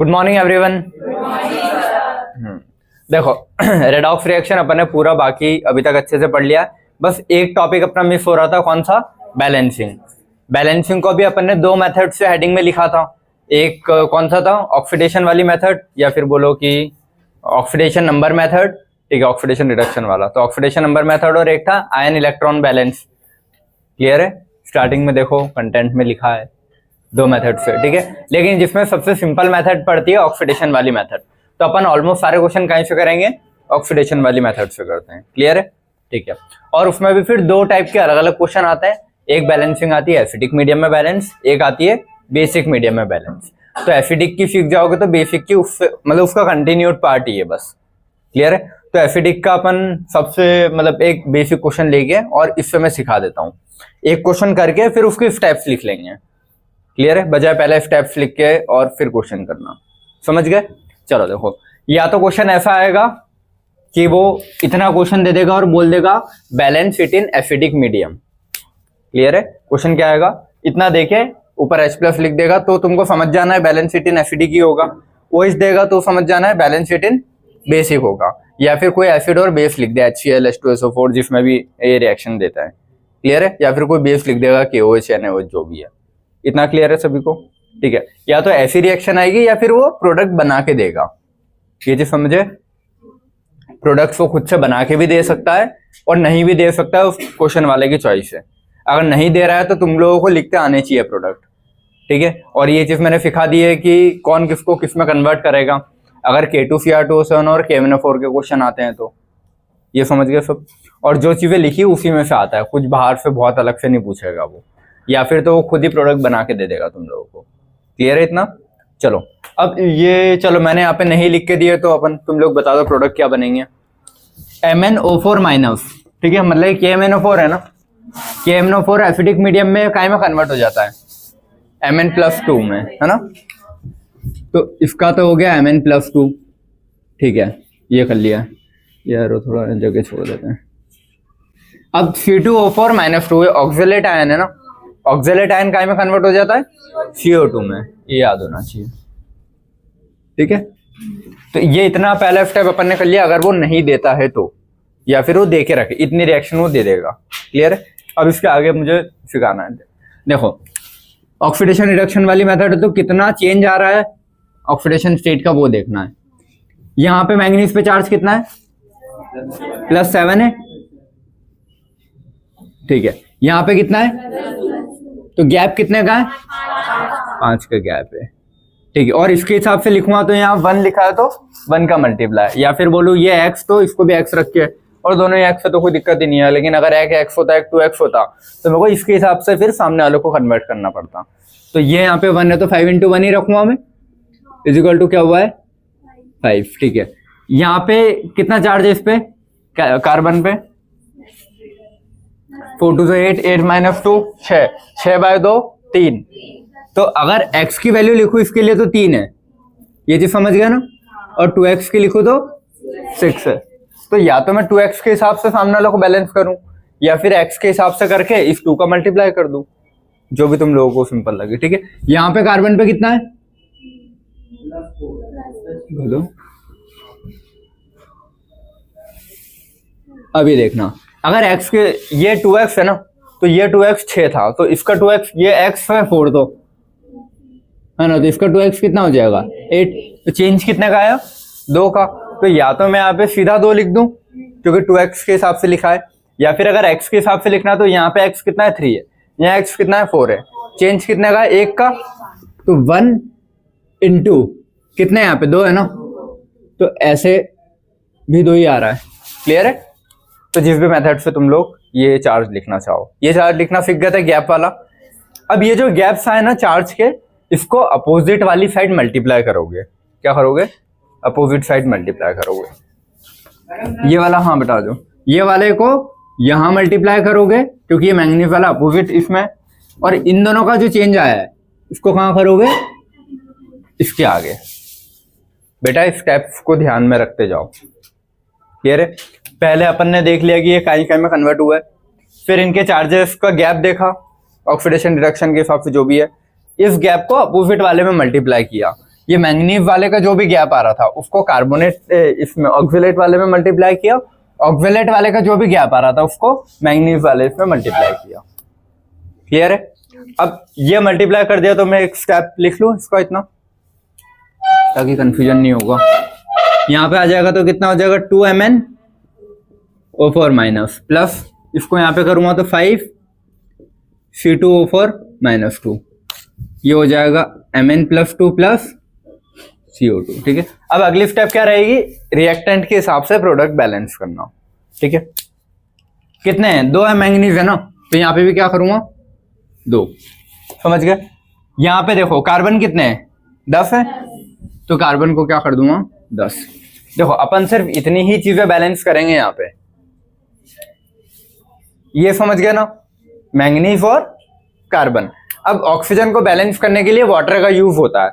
Good morning everyone. देखो redox reaction अपन ने पूरा बाकी अभी तक अच्छे से पढ़ लिया। बस एक टॉपिक अपना मिस हो रहा था, कौन सा? बैलेंसिंग। बैलेंसिंग को भी अपन ने दो मेथड से हेडिंग में लिखा था। एक कौन सा था? ऑक्सीडेशन वाली मेथड, या फिर बोलो कि ऑक्सीडेशन नंबर मेथड, ठीक है, ऑक्सीडेशन रिडक्शन वाला। तो ऑक्सीडेशन नंबर मेथड और एक था आयन इलेक्ट्रॉन बैलेंस। क्लियर है? स्टार्टिंग में देखो कंटेंट में लिखा है दो मेथड से, ठीक है। लेकिन जिसमें सबसे सिंपल मेथड पड़ती है ऑक्सीडेशन वाली मेथड, तो अपन ऑलमोस्ट सारे क्वेश्चन कहीं से करेंगे? ऑक्सीडेशन वाली मेथड से करते हैं। क्लियर है? ठीक है। और उसमें भी फिर दो टाइप के अलग अलग क्वेश्चन आते हैं। एक बैलेंसिंग आती है एसिडिक मीडियम में बैलेंस, एक आती है बेसिक मीडियम में बैलेंस। तो एसिडिक की सीख जाओगे तो बेसिक की उससे मतलब उसका कंटिन्यूड पार्ट ही है बस। क्लियर है? तो एसिडिक का अपन सबसे मतलब एक बेसिक क्वेश्चन लेके और इससे मैं सिखा देता हूँ। एक क्वेश्चन करके फिर उसके स्टेप्स लिख लेंगे। क्लियर है? बजाय पहले स्टेप्स लिख के और फिर क्वेश्चन करना। समझ गए? चलो देखो, या तो क्वेश्चन ऐसा आएगा कि वो इतना क्वेश्चन दे देगा और बोल देगा balance it in acidic medium. Clear है? क्वेश्चन क्या आएगा? इतना देके ऊपर H+ लिख देगा तो तुमको समझ जाना है बैलेंस इट इन एसिडिक ही होगा। OH देगा तो समझ जाना है बैलेंस इट इन बेसिक होगा। या फिर कोई एसिड और बेस लिख दे HCl H2SO4 जिसमें भी ये रिएक्शन देता है। क्लियर है? या फिर कोई बेस लिख देगा KOH NaOH जो भी है। इतना क्लियर है सभी को? ठीक है। या तो ऐसी रिएक्शन आएगी या फिर वो प्रोडक्ट बना के देगा। ये चीज समझे? प्रोडक्ट्स वो खुद से बना के भी दे सकता है और नहीं भी दे सकता है, उस क्वेश्चन वाले की चॉइस है। अगर नहीं दे रहा है तो तुम लोगों को लिखते आने चाहिए प्रोडक्ट। ठीक है। और ये चीज मैंने सिखा दी है कि कौन किसको किस में कन्वर्ट करेगा अगर K2Cr2O7 और KMnO4 के क्वेश्चन आते हैं तो। ये समझ गए सब? और जो चीजें लिखी उसी में से आता है, कुछ बाहर से बहुत अलग से नहीं पूछेगा वो, या फिर तो वो खुद ही प्रोडक्ट बना के दे देगा तुम लोगों को। क्लियर है इतना? चलो अब ये, चलो मैंने यहाँ पे नहीं लिख के दिए तो अपन तुम लोग बता दो प्रोडक्ट क्या बनेंगे। MnO4-, ठीक है, मतलब KMnO4 है ना, KMnO4 एसिडिक मीडियम में काय में कन्वर्ट हो जाता है? Mn+2 में, है ना। तो इसका तो हो गया Mn+2, ठीक है, ये कर लिया यार, थोड़ा जगह छोड़ देते हैं। अब C2O4-2 ऑक्सलेट आयन है ना, ऑक्सलेट आयन काय में कन्वर्ट हो जाता है? CO2 में। ये याद होना चाहिए, ठीक है। तो ये इतना पहला स्टेप अपन ने कर लिया। अगर वो नहीं देता है तो, या फिर वो दे के रखे, इतनी रिएक्शन वो दे देगा। क्लियर है? अब इसके आगे मुझे सिखाना है। देखो ऑक्सीडेशन रिडक्शन वाली मेथड है तो कितना चेंज आ रहा है ऑक्सीडेशन स्टेट का वो देखना है। यहाँ पे मैंगनीज पे चार्ज कितना है? +7 है, ठीक है। यहाँ पे कितना है? तो गैप कितने का है? 5 का गैप है, ठीक है। और इसके हिसाब से लिखूंगा तो यहाँ 1 लिखा है तो 1 का मल्टीप्लाई, या फिर बोलूँ ये x तो इसको भी x रख के, और दोनों ही x है तो कोई दिक्कत ही नहीं है। लेकिन अगर एक x होता है 2x होता तो मेरे को इसके हिसाब से फिर सामने वालों को कन्वर्ट करना पड़ता। तो ये यहाँ पे 1 है तो 5 × 1 ही रखूंगा मैं, इजिकल टू क्या हुआ है? 5, ठीक है। यहाँ पे कितना चार्ज है इस पे कार्बन पे? 4 2 8, 8 - 2 6, 6/2 3। तो अगर x की वैल्यू लिखूं इसके लिए तो 3 है, ये चीज समझ गया ना। और 2x की लिखूं तो 6 है। तो या तो मैं 2x के हिसाब से सामने वालों को बैलेंस करूं, या फिर x के हिसाब से करके इस 2 का मल्टीप्लाई कर दूं, जो भी तुम लोगों को सिंपल लगे, ठीक है। यहाँ पे कार्बन पे कितना है? बोलो अभी देखना, अगर x के ये 2x है ना, तो ये 2x 6 था, तो इसका 2x, ये x है 4 तो है ना, तो इसका 2x कितना हो जाएगा? 8। तो चेंज कितने का आया? 2 का। तो या तो मैं यहाँ पे सीधा 2 लिख दूं क्योंकि 2x के हिसाब से लिखा है, या फिर अगर x के हिसाब से लिखना तो यहाँ पे x कितना है? 3 है, यहाँ x कितना है? 4 है। चेंज कितने का? 1 का। तो 1 × कितने यहाँ पे? 2 है ना, तो ऐसे भी 2 ही आ रहा है। क्लियर है? तो जिस भी मेथड से तुम लोग ये चार्ज लिखना चाहो, ये चार्ज लिखना सीख गए थे गैप वाला। अब ये जो गैप्स आए ना चार्ज के, इसको अपोजिट वाली साइड मल्टीप्लाई करोगे। क्या करोगे? अपोजिट साइड मल्टीप्लाई करोगे। ये वाला, हाँ बता दो, ये वाले को यहां मल्टीप्लाई करोगे क्योंकि ये मैंगनीज वाला अपोजिट इसमें, और इन दोनों का जो चेंज आया है इसको कहां करोगे? इसके आगे। बेटा स्टेप्स को ध्यान में रखते जाओ। क्लियर है? पहले अपन ने देख लिया कि ये काई काई में कन्वर्ट हुआ है, फिर इनके चार्जेस का गैप देखा ऑक्सीडेशन रिडक्शन के हिसाब से जो भी है, इस गैप को अपोजिट वाले में मल्टीप्लाई किया, ये मैंगनीज वाले का जो भी गैप आ रहा था उसको कार्बोनेट इसमें ऑक्जेलेट वाले में मल्टीप्लाई किया, ऑक्जेलेट वाले का जो भी गैप आ रहा था उसको मैंगनीज वाले इसमें मल्टीप्लाई किया। क्लियर है? अब ये मल्टीप्लाई कर दिया तो मैं एक स्टेप लिख लूं इसका इतना, ताकि कंफ्यूजन नहीं होगा। यहाँ पे आ जाएगा तो कितना हो जाएगा 2Mn O4 माइनस प्लस इसको यहाँ पे करूंगा तो 5C2O4 माइनस 2, ये हो जाएगा Mn प्लस 2 प्लस CO2। ठीक है, अब अगली स्टेप क्या रहेगी, रिएक्टेंट के हिसाब से प्रोडक्ट बैलेंस करना। ठीक है, कितने हैं, 2 है मैंगनीज है ना, तो यहाँ पे भी क्या करूंगा 2, समझ गए। यहाँ पे देखो कार्बन कितने हैं 10 है, तो कार्बन को क्या कर दूंगा 10। देखो अपन सिर्फ इतनी ही चीजें बैलेंस करेंगे यहाँ पे, ये समझ गए ना, मैंगनीज और कार्बन। अब ऑक्सीजन को बैलेंस करने के लिए वाटर का यूज होता है,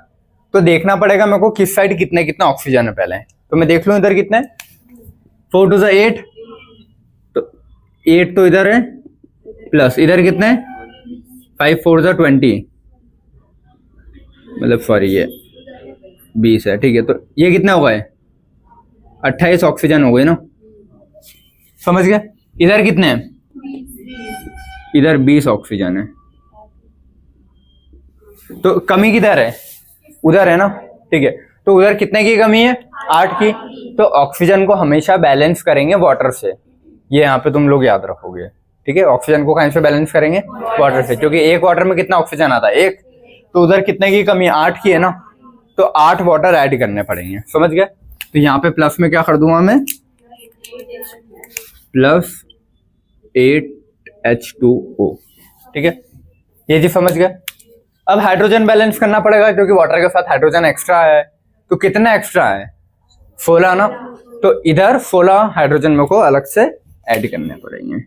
तो देखना पड़ेगा मेरे को किस साइड कितने कितना ऑक्सीजन है पहले, तो मैं देख लूं इधर कितने, 4 2 8, तो 8 तो इधर है, प्लस इधर कितने 5 4 20, मतलब सॉरी ये 20 है। ठीक है, तो ये कितना हो गए 28 ऑक्सीजन हो गए ना, समझ गए। इधर कितने हैं, इधर 20 ऑक्सीजन है, तो कमी किधर है, उधर है ना। ठीक है, तो उधर कितने की कमी है 8 की, तो ऑक्सीजन को हमेशा बैलेंस करेंगे वाटर से, ये यहाँ पे तुम लोग याद रखोगे। ठीक है, ऑक्सीजन को कहाँ से बैलेंस करेंगे, वाटर से, क्योंकि एक वाटर में कितना ऑक्सीजन आता है 1, तो उधर कितने की कमी 8 की है ना, तो 8 वाटर ऐड करने पड़ेंगे, समझ गए। तो यहाँ पे प्लस में क्या कर दूंगा मैं, प्लस 8H2O। ठीक है, ये चीज समझ गए। अब हाइड्रोजन बैलेंस करना पड़ेगा, क्योंकि वाटर के साथ हाइड्रोजन एक्स्ट्रा है, तो कितना एक्स्ट्रा है 16 ना, तो इधर 16 हाइड्रोजन मेरे को अलग से ऐड करने पड़ेंगे,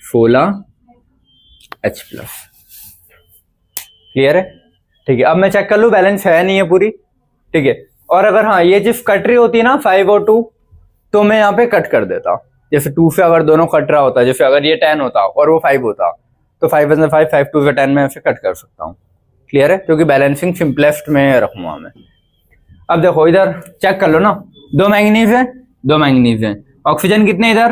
16H+। क्लियर है? ठीक है, अब मैं चेक कर लूं बैलेंस है नहीं है पूरी। ठीक है, और अगर हाँ ये चीज कट रही होती ना 5 और 2, तो मैं यहाँ पे कट कर देता, जैसे 2 से अगर दोनों कट रहा होता, जैसे अगर ये 10 होता और वो 5 होता, तो 5 से 5 5 2 से 10 में ऐसे कट कर सकता हूँ। क्लियर है? क्योंकि बैलेंसिंग सिंपलेस्ट में रखूंगा मैं। अब देखो इधर चेक कर लो ना, 2 मैंगनीज है, 2 मैंगनीज है, ऑक्सीजन कितने इधर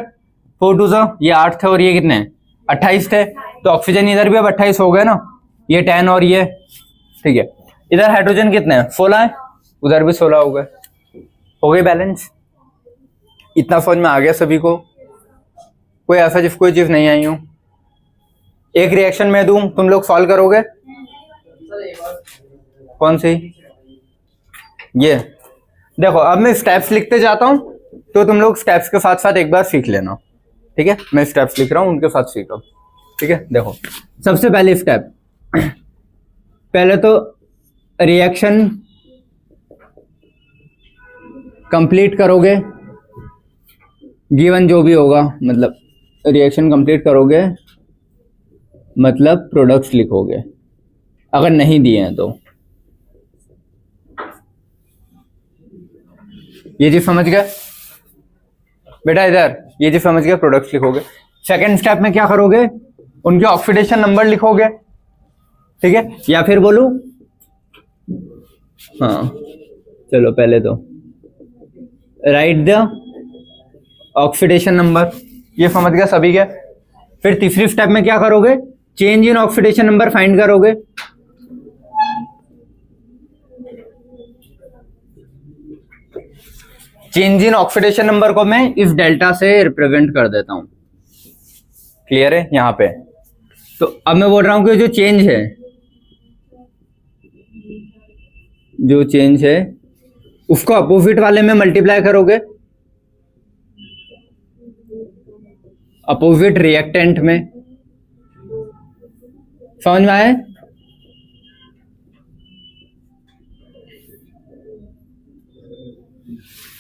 4 2 ये 8 थे और ये कितने 28 थे, तो ऑक्सीजन इधर भी अब 28 हो गए ना, ये 10 और ये। ठीक है, इधर हाइड्रोजन कितने हैं 16 है, उधर भी 16 हो गए बैलेंस। इतना समझ में आ गया सभी को? कोई ऐसा जिस कोई चीज नहीं आई हूं, एक रिएक्शन में दूं तुम लोग सॉल्व करोगे, कौन सी, ये देखो। अब मैं स्टेप्स लिखते जाता हूं, तो तुम लोग स्टेप्स के साथ साथ एक बार सीख लेना। ठीक है, मैं स्टेप्स लिख रहा हूं, उनके साथ सीखो। ठीक है, देखो सबसे पहले स्टेप, पहले तो रिएक्शन कंप्लीट करोगे, गिवन जो भी होगा, मतलब रिएक्शन कंप्लीट करोगे, मतलब प्रोडक्ट्स लिखोगे, अगर नहीं दिए हैं तो। ये चीज समझ गए बेटा, इधर ये चीज समझ गए, प्रोडक्ट्स लिखोगे। सेकेंड स्टेप में क्या करोगे, उनके ऑक्सीडेशन नंबर लिखोगे। ठीक है, या फिर बोलूं, हाँ चलो पहले तो राइट द ऑक्सीडेशन नंबर, ये समझ गया सभी के। फिर तीसरी स्टेप में क्या करोगे, change in oxidation number find करोगे। चेंज इन ऑक्सीडेशन नंबर को मैं इस डेल्टा से रिप्रेजेंट कर देता हूं। क्लियर है यहां पे? तो अब मैं बोल रहा हूं कि जो चेंज है, जो चेंज है उसको अपोजिट वाले में मल्टीप्लाई करोगे, अपोजिट रिएक्टेंट में। समझ में आए?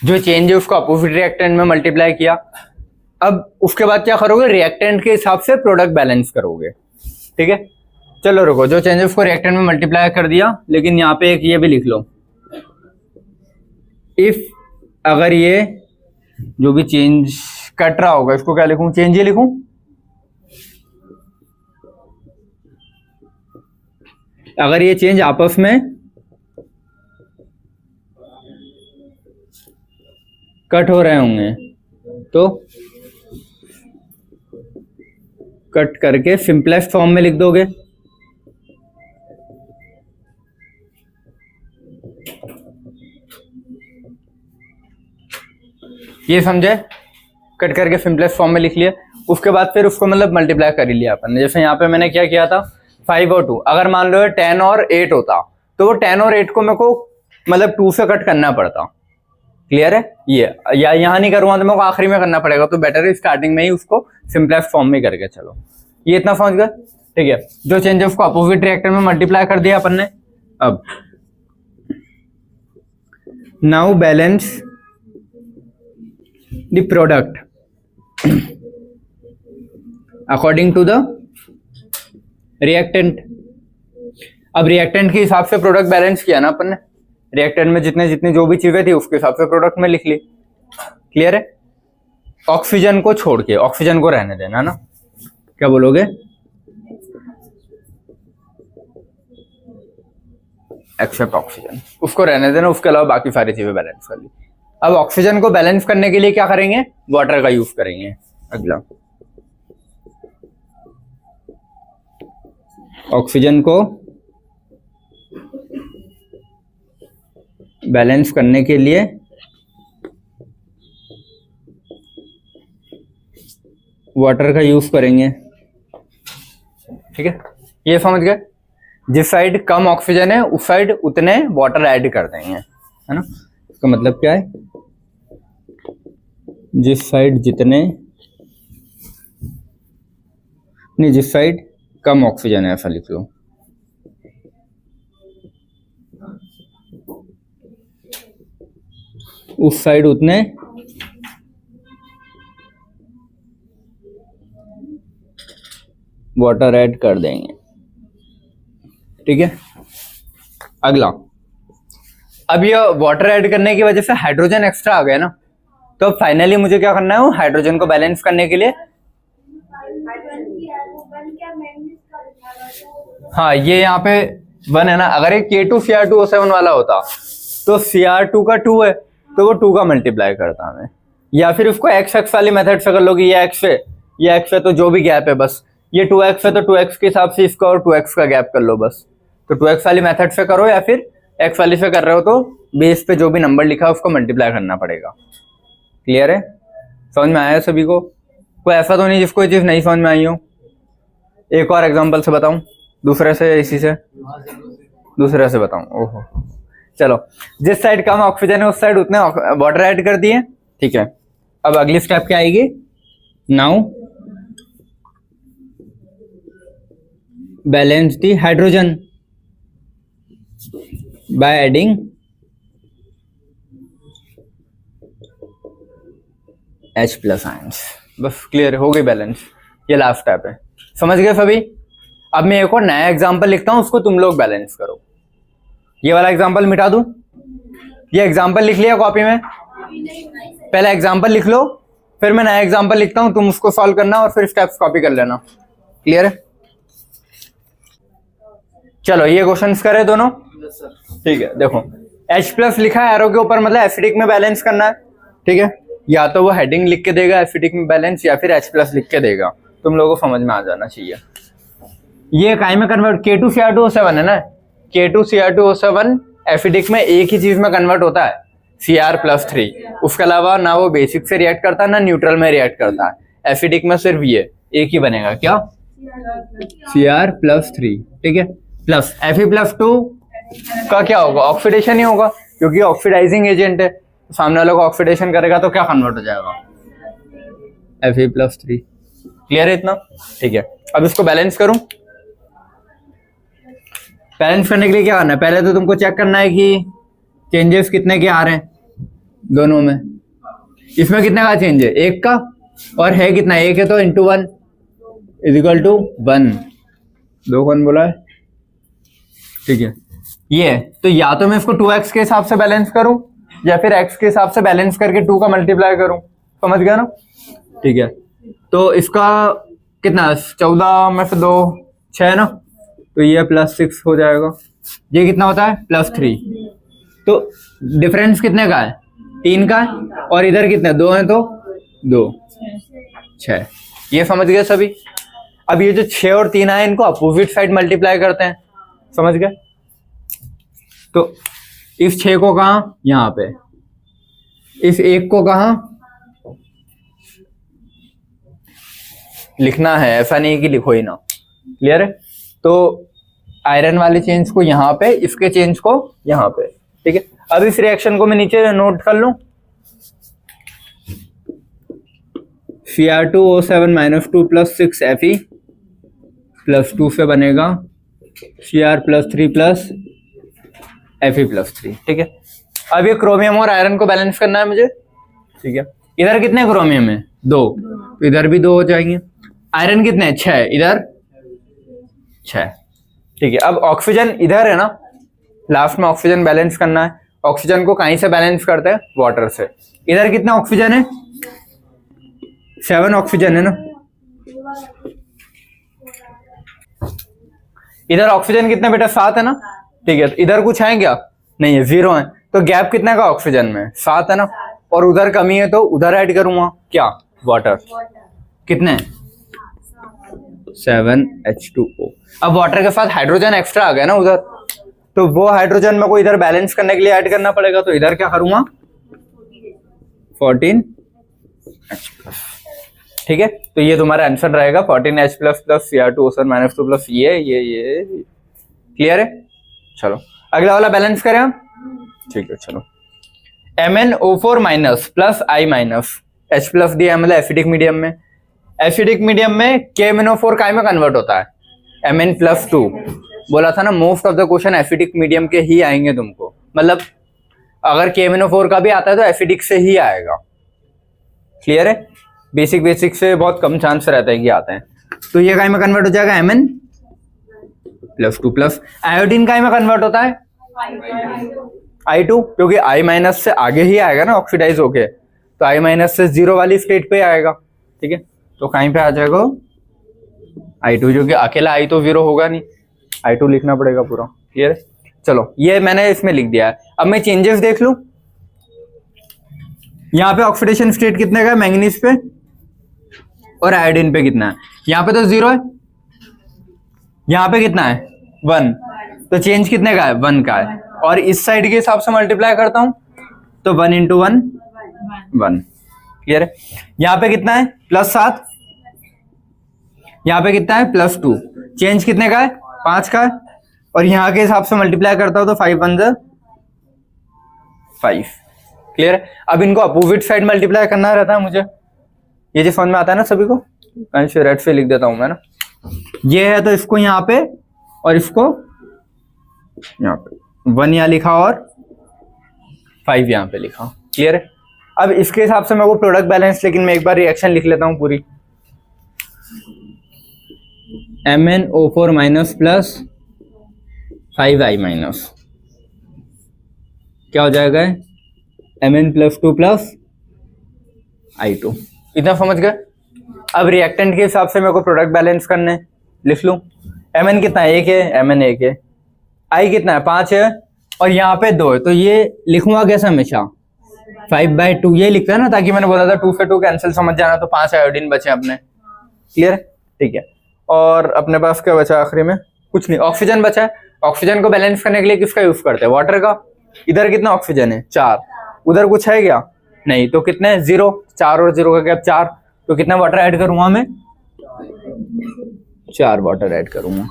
जो चेंज है उसको अपोजिट रिएक्टेंट में मल्टीप्लाई किया। अब उसके बाद क्या करोगे, रिएक्टेंट के हिसाब से प्रोडक्ट बैलेंस करोगे। ठीक है, चलो रुको, जो चेंजेस को रिएक्टेंट में मल्टीप्लाई कर दिया, लेकिन यहाँ पे एक ये भी लिख लो, इफ अगर ये जो भी चेंज कट रहा होगा, इसको क्या लिखूं, चेंज ही लिखूं, अगर ये चेंज आपस में कट हो रहे होंगे, तो कट करके सिंपलेस्ट फॉर्म में लिख दोगे। ये समझे, कट करके सिंपलेस्ट फॉर्म में लिख लिया। उसके बाद फिर उसको मतलब मल्टीप्लाई कर ही लिया अपन ने। जैसे यहाँ पे मैंने क्या किया था, 5 और 2, अगर मान लो 10 और 8 होता तो वो 10 और 8 को मेरे को मतलब 2 से कट करना पड़ता। क्लियर है ये, या यहाँ नहीं करूँगा तो मेरे को आखिरी में करना पड़ेगा, तो बेटर है स्टार्टिंग में ही उसको सिंपलेस्ट फॉर्म में करके चलो। ये इतना समझ गए, ठीक है। जो चेंज है उसको अपोजिट रिएक्टर में मल्टीप्लाई कर दिया अपन ने। अब now balance the product according to the reactant. अब रिएक्टेंट के हिसाब से प्रोडक्ट बैलेंस किया ना अपन ने, रिएक्टेंट में जितने जितनी जो भी चीजें थी उसके हिसाब से प्रोडक्ट में लिख ली। क्लियर है। ऑक्सीजन को छोड़ के, ऑक्सीजन को रहने देना ना, क्या बोलोगे, एक्सेप्ट ऑक्सीजन, उसको रहने देना, उसके अलावा बाकी सारी चीजें बैलेंस कर ली। अब ऑक्सीजन को बैलेंस करने के लिए क्या करेंगे, वाटर का यूज करेंगे। अगला, ऑक्सीजन को बैलेंस करने के लिए वाटर का यूज करेंगे। ठीक है, ये समझ गए। जिस साइड कम ऑक्सीजन है उस साइड उतने वाटर ऐड कर देंगे, है ना। इसका मतलब क्या है, जिस साइड जिस साइड कम ऑक्सीजन है ऐसा लिख लो। उस साइड उतने वाटर ऐड कर देंगे। ठीक है। अगला, अब ये वाटर ऐड करने की वजह से हाइड्रोजन एक्स्ट्रा आ गया ना, तो अब फाइनली मुझे क्या करना है, वो हाइड्रोजन को बैलेंस करने के लिए, हाँ ये यहाँ पे 1 है ना। अगर ये K2Cr2O7 वाला होता तो Cr2 का 2 है तो वो 2 का मल्टीप्लाई करता हमें, या फिर उसको x वाली मेथड से कर लो कि ये x है तो जो भी गैप है बस ये 2x है तो 2x के हिसाब से इसका और 2x का गैप कर लो बस। तो 2x वाली मेथड से करो, या फिर x वाली से कर रहे हो तो बेस पे जो भी नंबर लिखा है उसको मल्टीप्लाई करना पड़ेगा। क्लियर है, समझ में आया सभी को? कोई ऐसा तो नहीं जिसको ये चीज नहीं समझ में आई हो? एक और एग्जांपल से बताऊं, दूसरे से, इसी से दूसरे से बताऊं। ओहो, चलो, जिस साइड कम ऑक्सीजन है उस साइड उतने वाटर ऐड कर दिए। ठीक है, अब अगली स्टेप क्या आएगी, now balance the hydrogen by adding H+ ions. बस क्लियर हो गई बैलेंस, ये लास्ट स्टेप है। समझ गए सभी? अब मैं एक और नया एग्जांपल लिखता हूं, उसको तुम लोग बैलेंस करो। ये वाला एग्जांपल मिटा दूं? ये एग्जांपल लिख लिया कॉपी में? पहले एग्जांपल लिख लो, फिर मैं नया एग्जांपल लिखता हूं, तुम उसको सॉल्व करना और फिर स्टेप्स कॉपी कर लेना। क्लियर है? चलो ये क्वेश्चंस करें दोनों। ठीक है, देखो H+ लिखा है एरो के ऊपर, मतलब एसिडिक में बैलेंस करना है। ठीक है, या तो वो हेडिंग लिख के देगा एसिडिक में बैलेंस, या फिर H+ लिख के देगा। तुम लोगों को समझ में आ जाना चाहिए। ये काय में कन्वर्ट, K2Cr2O7 है ना, K2Cr2O7 एसिडिक में एक ही चीज में कन्वर्ट होता है, Cr+3। उसके अलावा ना वो बेसिक से रिएक्ट करता है ना न्यूट्रल में रिएक्ट करता है। एसिडिक में सिर्फ ये एक ही बनेगा, क्या, Cr+3। ठीक है, प्लस Fe+2 का क्या होगा, ऑक्सीडेशन ही होगा, क्योंकि ऑक्सीडाइजिंग एजेंट है। सामने वाले को ऑक्सीडेशन करेगा तो क्या कन्वर्ट हो जाएगा, Fe+3। क्लियर है इतना? ठीक है, अब इसको बैलेंस करूं। बैलेंस करने के लिए क्या करना है, पहले तो तुमको चेक करना है कि चेंजेस कितने के आ रहे हैं दोनों में। इसमें कितने का चेंज है, 1 का, और है कितना, 1 है तो × 1 = 1। 2 कौन बोला है? ठीक है, ये तो या तो मैं इसको 2x के हिसाब से बैलेंस करूं, या फिर x के हिसाब से बैलेंस करके 2 का मल्टीप्लाई करूं। समझ गया ना? ठीक है, तो इसका कितना, 14 में से 2 6 ना, तो ये +6 हो जाएगा। ये कितना होता है, +3। तो डिफरेंस कितने का है, 3 का है, और इधर कितने 2 हैं, तो 2 6। ये समझ गए सभी। अब ये जो 6 और 3 आए इनको अपोजिट साइड मल्टीप्लाई करते हैं, समझ गए। तो इस 6 को कहां, यहां पे, इस 1 को कहां लिखना है, ऐसा नहीं कि लिखो ही ना, क्लियर है। तो आयरन वाले चेंज को यहाँ पे, इसके चेंज को यहाँ पे, ठीक है। अब इस रिएक्शन को मैं नीचे नोट कर लूं, Cr2O7 - 2 + 6 Fe + 2 से बनेगा Cr + 3 + Fe + 3, ठीक है। अब ये क्रोमियम और आयरन को बैलेंस करना है मुझे, ठीक है। इधर कितने क्रोमियम है 2, तो इधर भी 2 हो जाएंगे। आयरन कितने हैं 6, इधर 6, ठीक है। अब ऑक्सीजन इधर है ना, लास्ट में ऑक्सीजन बैलेंस करना है। ऑक्सीजन को कहीं से बैलेंस करते हैं, वाटर से। इधर कितना ऑक्सीजन है 7 ऑक्सीजन है ना, इधर ऑक्सीजन कितने बेटा 7 है ना, ठीक है। तो इधर कुछ है क्या, नहीं है, 0 है। तो गैप कितने का ऑक्सीजन में 7 है ना, और उधर कमी है तो उधर ऐड करूंगा क्या, वाटर, कितने 7H2O। अब वाटर के साथ हाइड्रोजन एक्स्ट्रा आ गया ना उधर, तो वो हाइड्रोजन मेरे को इधर बैलेंस करने के लिए ऐड करना पड़ेगा। तो इधर क्या करूंगा 14H+, ठीक है। तो ये तुम्हारा आंसर रहेगा 14H++ Cr2O7 - 2 + ये क्लियर है। चलो अगला वाला बैलेंस करें हम, ठीक है। चलो MnO4- + I- H+ दिया मतलब एसिडिक मीडियम में। एसिडिक मीडियम में KMnO4 काय में कन्वर्ट होता है, Mn+2। बोला था ना most of the question acidic medium के ही आएंगे तुमको, मतलब अगर KMnO4 का भी आता है तो एसिडिक से ही आएगा, क्लियर है। बेसिक से बहुत कम चांस रहता है कि आते हैं। तो ये काय में कन्वर्ट हो जाएगा Mn+2 + आयोडीन काय में कन्वर्ट होता है I2, क्योंकि I- से आगे ही आएगा ना ऑक्सीडाइज होके, तो I- से 0 वाली स्टेट पे आएगा, ठीक है। तो कहीं पे आ जाएगा I2, जो कि अकेला I तो 0 होगा नहीं, I2 लिखना पड़ेगा पूरा, क्लियर है। चलो ये मैंने इसमें लिख दिया है। अब मैं चेंजेस देख लूं, यहाँ पे ऑक्सीडेशन स्टेट कितने का है मैंगनीज पे और आयोडीन पे कितना है, यहाँ पे तो 0 है, यहाँ पे कितना है 1, तो चेंज कितने का है 1 का है। और इस साइड के हिसाब से मल्टीप्लाई करता हूं तो 1 × 1 1, क्लियर है। यहाँ पे कितना है +7, यहाँ पे कितना है +2, चेंज कितने का है 5 का है। और यहाँ के हिसाब से मल्टीप्लाई करता हूं तो 5 × 1 = 5, क्लियर है। अब इनको अपोजिट साइड मल्टीप्लाई करना रहता है मुझे, ये जो समझ में आता है ना सभी को, रेड से लिख देता हूं मैं ना, ये है तो इसको यहाँ पे और इसको यहाँ पे 1 यहाँ लिखा और 5 यहाँ पे लिखा, क्लियर है। अब इसके हिसाब से मैं वो प्रोडक्ट बैलेंस, लेकिन मैं एक बार रिएक्शन लिख लेता हूं पूरी। MnO4- + 5I- क्या हो जाएगा Mn+2 + I2, इतना समझ गए। अब रिएक्टेंट के हिसाब से मेरे को प्रोडक्ट बैलेंस करने, लिख लूं Mn कितना है 1 है, Mn 1 है, I कितना है 5 है, और यहाँ पे 2 है, तो ये लिखूंगा कैसे हमेशा 5/2 ये लिखता है ना, ताकि मैंने बोला था 2 से 2 कैंसिल, समझ जाना। तो 5 आयोडीन बचे अपने, क्लियर है, ठीक है। और अपने पास क्या बचा आखिरी में, कुछ नहीं, ऑक्सीजन बचा है। ऑक्सीजन को बैलेंस करने के लिए किसका यूज करते हैं, वाटर का। इधर कितना ऑक्सीजन है 4, उधर कुछ है क्या नहीं, तो कितने 0, 4 और 0 का गैप 4, तो कितना वाटर ऐड करूंगा मैं 4 वाटर ऐड करूंगा।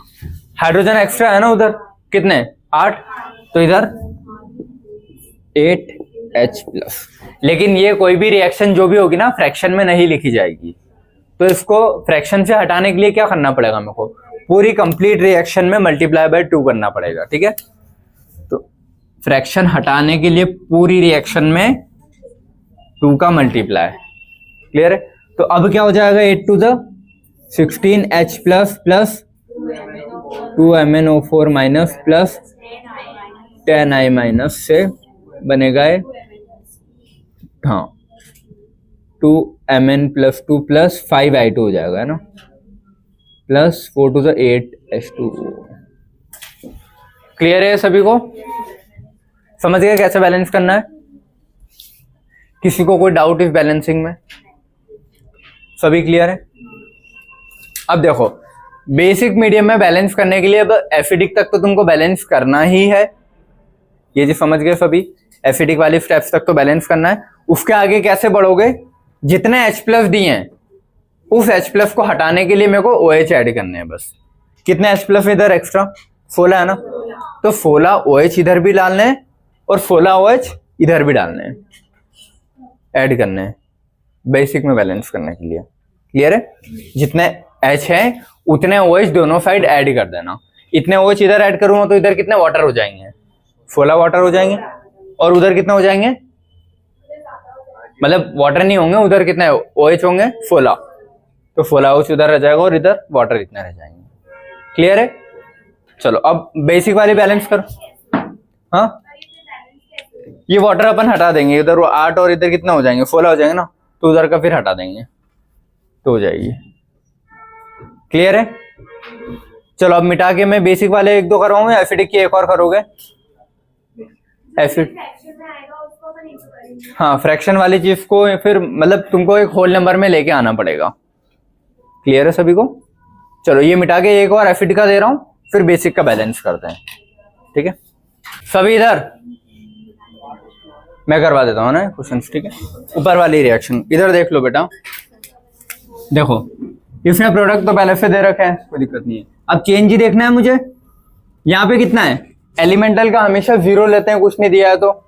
हाइड्रोजन एक्स्ट्रा है ना उधर, कितने 8, तो इधर 8H+। लेकिन ये कोई भी रिएक्शन जो भी होगी ना फ्रैक्शन में नहीं लिखी जाएगी, तो इसको फ्रैक्शन से हटाने के लिए क्या करना पड़ेगा मेरे को, पूरी कंप्लीट रिएक्शन में ×2 करना पड़ेगा, ठीक है। तो फ्रैक्शन हटाने के लिए पूरी रिएक्शन में 2 का मल्टीप्लाई, क्लियर है। तो अब क्या हो जाएगा 8 × 2 = 16H+ + 2MnO4- + 10I- से बनेगा हाँ 2Mn+2 + 5I2 हो जाएगा ना, +4 × 2 = 8H2O। क्लियर है सभी को, समझ गए कैसे बैलेंस करना है। किसी को कोई डाउट इस बैलेंसिंग में? सभी क्लियर है? अब देखो बेसिक मीडियम में बैलेंस करने के लिए अब एसिडिक तक तो तुमको बैलेंस करना ही है, ये जो समझ गए सभी, एसिडिक वाली स्टेप्स तक तो बैलेंस करना है। उसके आगे कैसे बढ़ोगे, जितने H प्लस दिए हैं उस H प्लस को हटाने के लिए मेरे को OH ऐड करने हैं बस। कितने H प्लस इधर एक्स्ट्रा 16 है ना, तो 16 OH इधर भी डालने हैं और 16 OH इधर भी डालने हैं, ऐड करने हैं बेसिक में बैलेंस करने के लिए। क्लियर है? जितने H है उतने OH दोनों साइड ऐड कर देना। इतने OH इधर ऐड करूंगा तो इधर कितने वाटर हो जाएंगे, 16 वाटर हो जाएंगे, और उधर कितने हो जाएंगे, मतलब वाटर नहीं होंगे, उधर कितने OH होंगे 16, तो 16 OH उधर रह जाएगा और इधर वाटर इतने रह जाएंगे। क्लियर है? चलो अब बेसिक वाली बैलेंस करो। हाँ, ये वाटर अपन हटा देंगे, इधर 8 और इधर कितना हो जाएंगे 16 हो जाएंगे ना, तो उधर का फिर हटा देंगे तो हो जाएगी। क्लियर है? चलो अब मिटा के मैं बेसिक वाले एक दो करवाऊंगा, एसिडिक की एक और करोगे? एसिड, हाँ फ्रैक्शन वाली चीज को फिर मतलब तुमको एक होल नंबर में लेके आना पड़ेगा। क्लियर है सभी को? चलो ये मिटा के एक और एसिड का दे रहा हूं, फिर बेसिक का बैलेंस करते हैं। ठीक है सभी, इधर मैं करवा देता हूँ ना क्वेश्चन। ठीक है, ऊपर वाली रिएक्शन इधर देख लो बेटा। देखो इसमें प्रोडक्ट तो पहले से दे रखा है, कोई दिक्कत नहीं है। अब चेंज ही देखना है मुझे। यहाँ पे कितना है, एलिमेंटल का हमेशा 0 लेते हैं, कुछ नहीं दिया है तो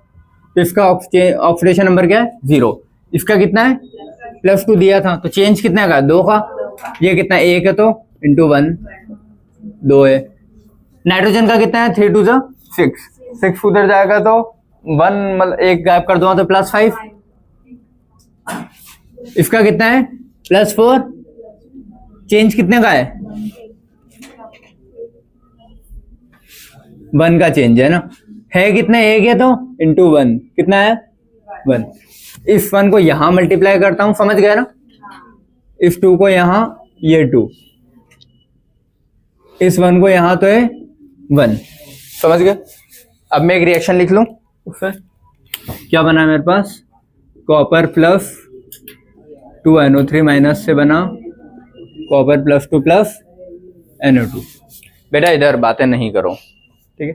इसका ऑक्सीडेशन नंबर क्या है 0। इसका कितना है +2 दिया था, तो चेंज कितना का 2 का, ये कितना 1 है तो इंटू 1 2 है। नाइट्रोजन का कितना है 3 2 6 उधर जाएगा तो 1 मतलब 1 गायब कर दूंगा तो +5। इसका कितना है +4, चेंज कितने का है 1 का चेंज है ना, है कितना 1 है तो इंटू 1 कितना है 1। इस 1 को यहां मल्टीप्लाई करता हूं, समझ गए ना, इस 2 को यहां ये 2, इस 1 को यहां तो है 1, समझ गए। अब मैं एक रिएक्शन लिख लूं, उससे क्या बना मेरे पास, कॉपर प्लस 2 NO3 माइनस से बना कॉपर +2 प्लस NO2। बेटा इधर बातें नहीं करो, ठीक है।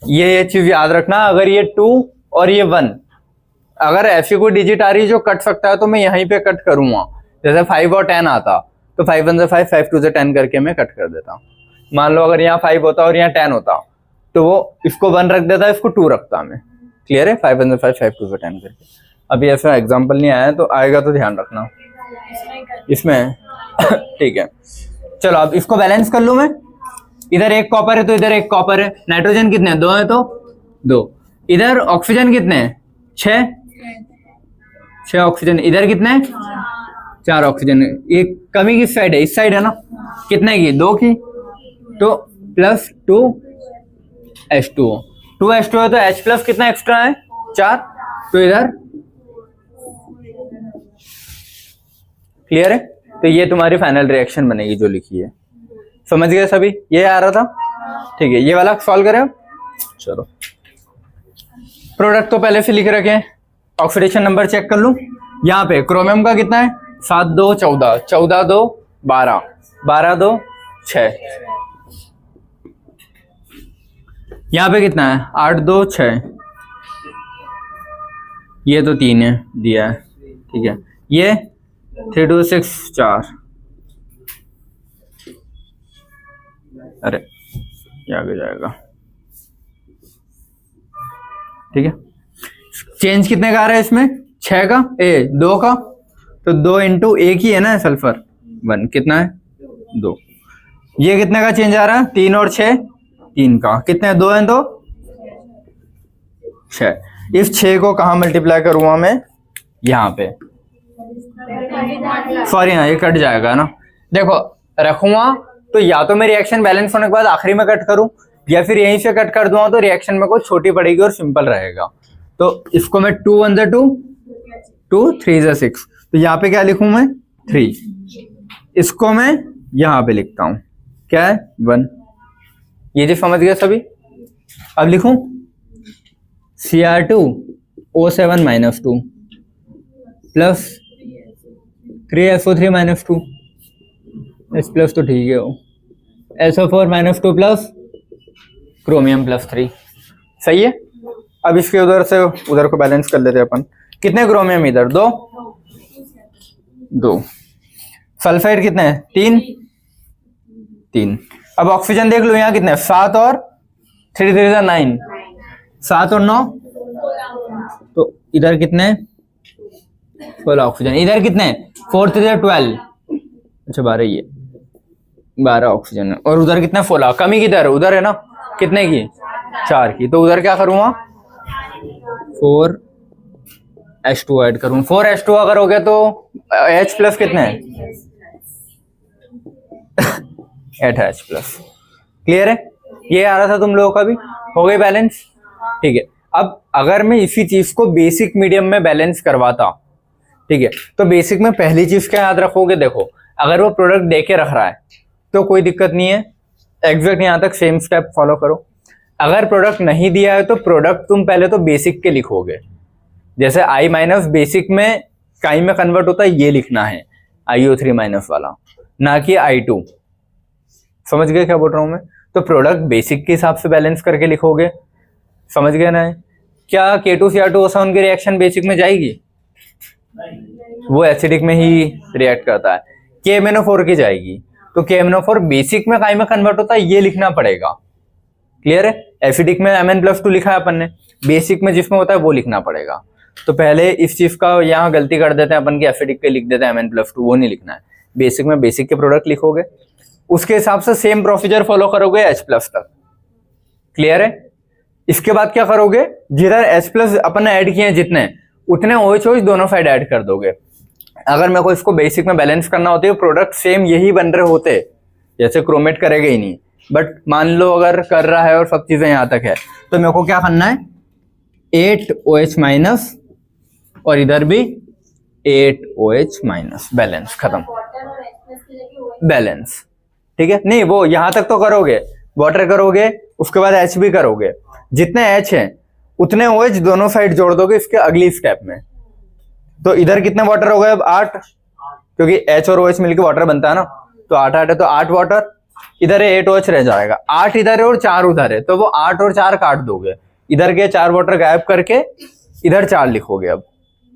ये चीज याद रखना, अगर ये 2 और ये 1 अगर ऐसी कोई डिजिट आ रही है जो कट सकता है तो मैं यहीं पे कट करूंगा। जैसे 5 और 10 आता तो 5 1 से 5 5 2 से 10 करके मैं कट कर देता। मान लो अगर यहाँ 5 होता और यहाँ 10 होता तो वो इसको 1 रख देता, इसको 2 रखता मैं। क्लियर है? 5 1 से 5 5 2 से 10 करके। अभी ऐसा एग्जाम्पल नहीं आया तो आएगा तो ध्यान रखना इसमें। ठीक है चलो अब इसको बैलेंस कर लूं मैं। इधर एक कॉपर है तो इधर एक कॉपर है। नाइट्रोजन कितने हैं 2 है तो 2। इधर ऑक्सीजन कितने हैं 6 ऑक्सीजन। इधर कितने हैं 4 ऑक्सीजन। ये कमी किस साइड है, इस साइड है ना, कितने की 2 की, तो +2 H2O। 2 H2O है तो H प्लस कितना एक्स्ट्रा है 4, तो इधर। क्लियर है? तो ये तुम्हारी फाइनल रिएक्शन बनेगी जो लिखी है। समझ गए सभी? ये आ रहा था, ठीक है। ये वाला सॉल्व करें। चलो प्रोडक्ट तो पहले से लिख रखे हैं, ऑक्सीडेशन नंबर चेक कर लूं। यहाँ पे क्रोमियम का कितना है 7 2 14, 14 2 12, 12 2 6। यहाँ पे कितना है 8 2 6, ये तो 3 है दिया है, ठीक है। ये 3 2 6 4, अरे ये आगे जाएगा, ठीक है। चेंज कितने का आ रहा है इसमें 6 का 2 का, तो 2 इंटू 1 ही है ना सल्फर 1, कितना है 2। ये कितने का चेंज आ रहा है 3 और 6, 3 का, कितने 2 है तो 6। इस 6 को कहाँ मल्टीप्लाई करूंगा मैं, यहाँ पे, सॉरी हाँ ये कट जाएगा ना। देखो रखूंगा तो या तो मैं रिएक्शन बैलेंस होने के बाद आखिरी में कट करूं, या फिर यहीं से कट कर दूंगा तो रिएक्शन में को छोटी पड़ेगी और सिंपल रहेगा। तो इसको मैं 2 1 2 2 3 6, तो यहाँ पे क्या लिखूं मैं 3, इसको मैं यहाँ पे लिखता हूं क्या है 1। ये जो समझ गए सभी। अब लिखूं Cr2O7 -2, plus 3SO3 minus 2, H plus तो ठीक है, वो SO4 minus 2 plus chromium plus 3, सही है। अब इसके उधर से उधर को बैलेंस कर लेते हैं अपन। कितने क्रोमियम इधर? दो। सल्फाइड कितने हैं? 3। अब ऑक्सीजन देख लो यहाँ कितने, 7 और 3 3 9, 7 और 9, तो इधर कितने? 12 ऑक्सीजन। इधर कितने? 4 3 12, अच्छा 12 ही है, 12 ऑक्सीजन है। और उधर कितना? 16। कमी किधर? उधर है ना, कितने की? 4 की। तो उधर क्या करूंगा? 4H2 ऐड करूँ। 4H2 अगर हो गया तो H प्लस कितने हैं? 8H plus. क्लियर है? ये आ रहा था तुम लोगों का भी, हो गई बैलेंस, ठीक है। अब अगर मैं इसी चीज को बेसिक मीडियम में बैलेंस करवाता, ठीक है, तो बेसिक में पहली चीज क्या याद रखोगे? देखो, अगर वो प्रोडक्ट दे के रख रहा है तो कोई दिक्कत नहीं है, एग्जैक्ट यहां तक सेम स्टेप फॉलो करो। अगर प्रोडक्ट नहीं दिया है तो प्रोडक्ट तुम पहले तो बेसिक के लिखोगे, जैसे I माइनस बेसिक में काई में कन्वर्ट होता है, ये लिखना है IO3 माइनस वाला, ना कि I2। समझ गए क्या बोल रहा हूं मैं? तो प्रोडक्ट बेसिक के हिसाब से बैलेंस करके लिखोगे, समझ गए ना? क्या K2Cr2O7 की रिएक्शन बेसिक में जाएगी? वो एसिडिक में ही रिएक्ट करता है। KMnO4 की जाएगी, तो KMnO4 बेसिक में काई में कन्वर्ट होता है, ये लिखना पड़ेगा। क्लियर है? एसिडिक में Mn+2 लिखा है अपन ने, बेसिक में जिसमें होता है वो लिखना पड़ेगा। तो पहले इस चीज का यहाँ गलती कर देते हैं अपन की, एसिडिक के लिख देते हैं Mn+2, वो नहीं लिखना है। बेसिक में बेसिक के प्रोडक्ट लिखोगे, उसके हिसाब से सेम प्रोसीजर फॉलो करोगे H प्लस तक। क्लियर है? इसके बाद क्या करोगे? जिधर H प्लस अपन ने ऐड किए हैं जितने, उतने OH दोनों साइड ऐड कर दोगे। अगर मेरे को इसको बेसिक में बैलेंस करना होता है, प्रोडक्ट सेम यही बन रहे होते, जैसे क्रोमेट करेगा ही नहीं, बट मान लो अगर कर रहा है और सब चीजें यहां तक है, तो मेरे को क्या करना है? 8OH माइनस और इधर भी 8OH माइनस, बैलेंस खत्म, बैलेंस। ठीक है? नहीं, वो यहां तक तो करोगे, वाटर करोगे, उसके बाद H भी करोगे, जितने H हैं उतने OH दोनों साइड जोड़ दोगे इसके अगली स्टेप में। तो इधर कितने वाटर हो गए? अब 8, क्योंकि H और OH मिलकर वाटर बनता है ना, तो 8 8 है, तो 8 वाटर, इधर 8OH रह जाएगा, 8 इधर है और 4 उधर है, तो वो 8 और 4 काट दोगे, इधर के 4 वाटर गायब करके इधर 4 लिखोगे। अब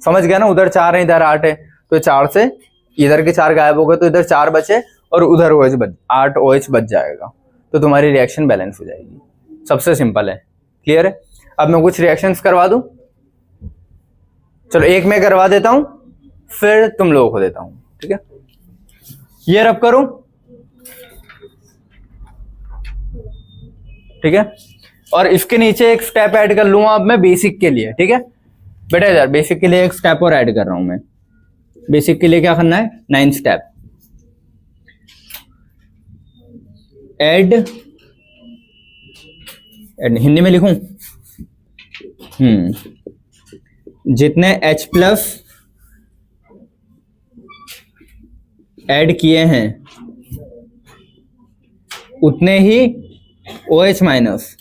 समझ गया ना? उधर 4 है, इधर 8 है, तो 4 से इधर के 4 गायब हो गए, तो इधर 4 बचे और उधर OH 8 OH बच जाएगा, तो तुम्हारी रिएक्शन बैलेंस हो जाएगी। सबसे सिंपल है। क्लियर है? अब मैं कुछ रिएक्शंस करवा दूं, चलो एक मैं करवा देता हूं, फिर तुम लोगों को देता हूं, ठीक है? ये रब करूं, ठीक है, और इसके नीचे एक स्टेप ऐड कर लूंगा अब मैं बेसिक के लिए। ठीक है बेटा, इधर बेसिक के लिए एक स्टेप और ऐड कर रहा हूं मैं। बेसिक के लिए क्या करना है? 9 स्टेप ऐड, हिंदी में लिखूं, जितने H प्लस ऐड किए हैं उतने ही OH माइनस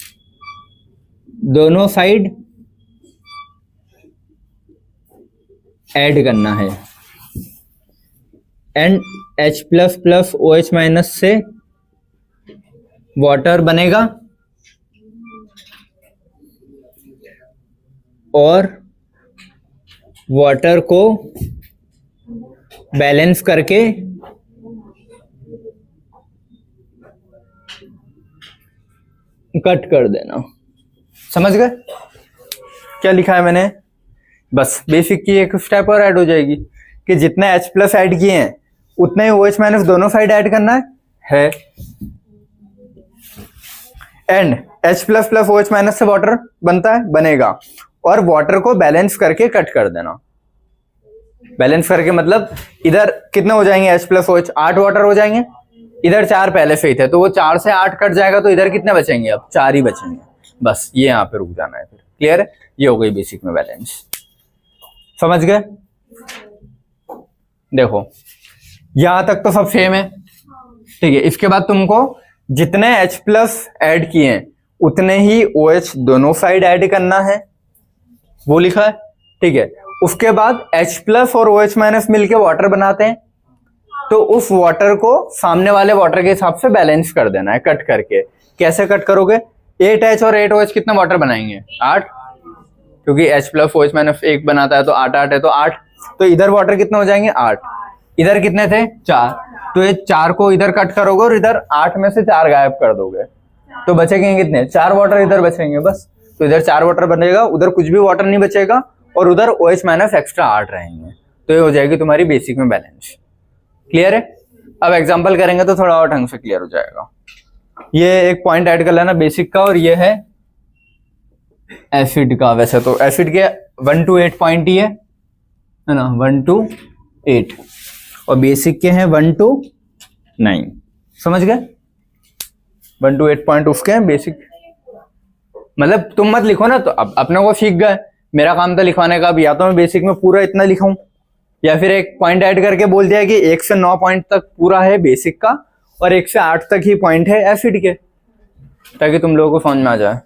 दोनों साइड ऐड करना है, and H plus plus OH minus से वाटर बनेगा और वाटर को बैलेंस करके कट कर देना। समझ गए क्या लिखा है मैंने? बस बेसिक की एक स्टेप और ऐड हो जाएगी कि जितने H प्लस ऐड किए हैं उतने ही OH माइनस दोनों साइड ऐड करना है, and H plus plus OH minus से वाटर बनता है, बनेगा, और वाटर को बैलेंस करके कट कर देना। बैलेंस करके मतलब इधर कितने हो जाएंगे? H प्लस OH 8 वाटर हो जाएंगे, इधर 4 पहले से ही थे, तो वो 4 से 8 कट जाएगा, तो इधर कितने बचेंगे? अब 4 ही बचेंगे। बस ये यहाँ पे रुक जाना है फिर। क्लियर है? ये हो गई बेसिक में बैलेंस। समझ गए? देखो यहां तक तो सब सेम है, ठीक है। इसके बाद तुमको जितने H प्लस ऐड किए हैं उतने ही OH दोनों साइड ऐड करना है, वो लिखा है, ठीक है। उसके बाद H प्लस और OH माइनस मिलके वाटर बनाते हैं, तो उस वाटर को सामने वाले वाटर के हिसाब से बैलेंस कर देना है कट करके। कैसे कट करोगे? 8H और 8OH कितना वाटर बनाएंगे? 8, क्योंकि H प्लस OH माइनस 1 बनाता है तो 8 8 है तो 8, तो इधर वाटर कितने हो जाएंगे? 8। इधर कितने थे? 4, तो ये 4 को इधर कट करोगे और इधर 8 में से 4 गायब कर दोगे, तो बचेंगे कितने? 4 वाटर इधर बचेंगे बस। तो इधर 4 वाटर बनेगा, उधर कुछ भी वाटर नहीं बचेगा और उधर OH माइनस एक्स्ट्रा 8 रहेंगे, तो ये हो जाएगी तुम्हारी बेसिक में बैलेंस। क्लियर है? अब एग्जांपल करेंगे तो थोड़ा और ढंग से क्लियर हो जाएगा। ये एक पॉइंट ऐड कर लेना बेसिक का, और ये है एसिड का। वैसे तो एसिड के 1 to 8 पॉइंट ही है ना, 1 to 8, और बेसिक के हैं 1 to 9। समझ गए? 1 to 8 पॉइंट उसके हैं बेसिक। मतलब तुम मत लिखो ना, तो अब अपने को सीख गए। मेरा काम था लिखवाने का, अब या तो मैं बेसिक में पूरा इतना लिखाऊं या फिर एक पॉइंट ऐड करके बोल दिया कि 1 से 9 पॉइंट तक पूरा है बेसिक का और 1 से 8 तक ही पॉइंट है एसिड के, ताकि तुम लोगों को समझ में आ जाए।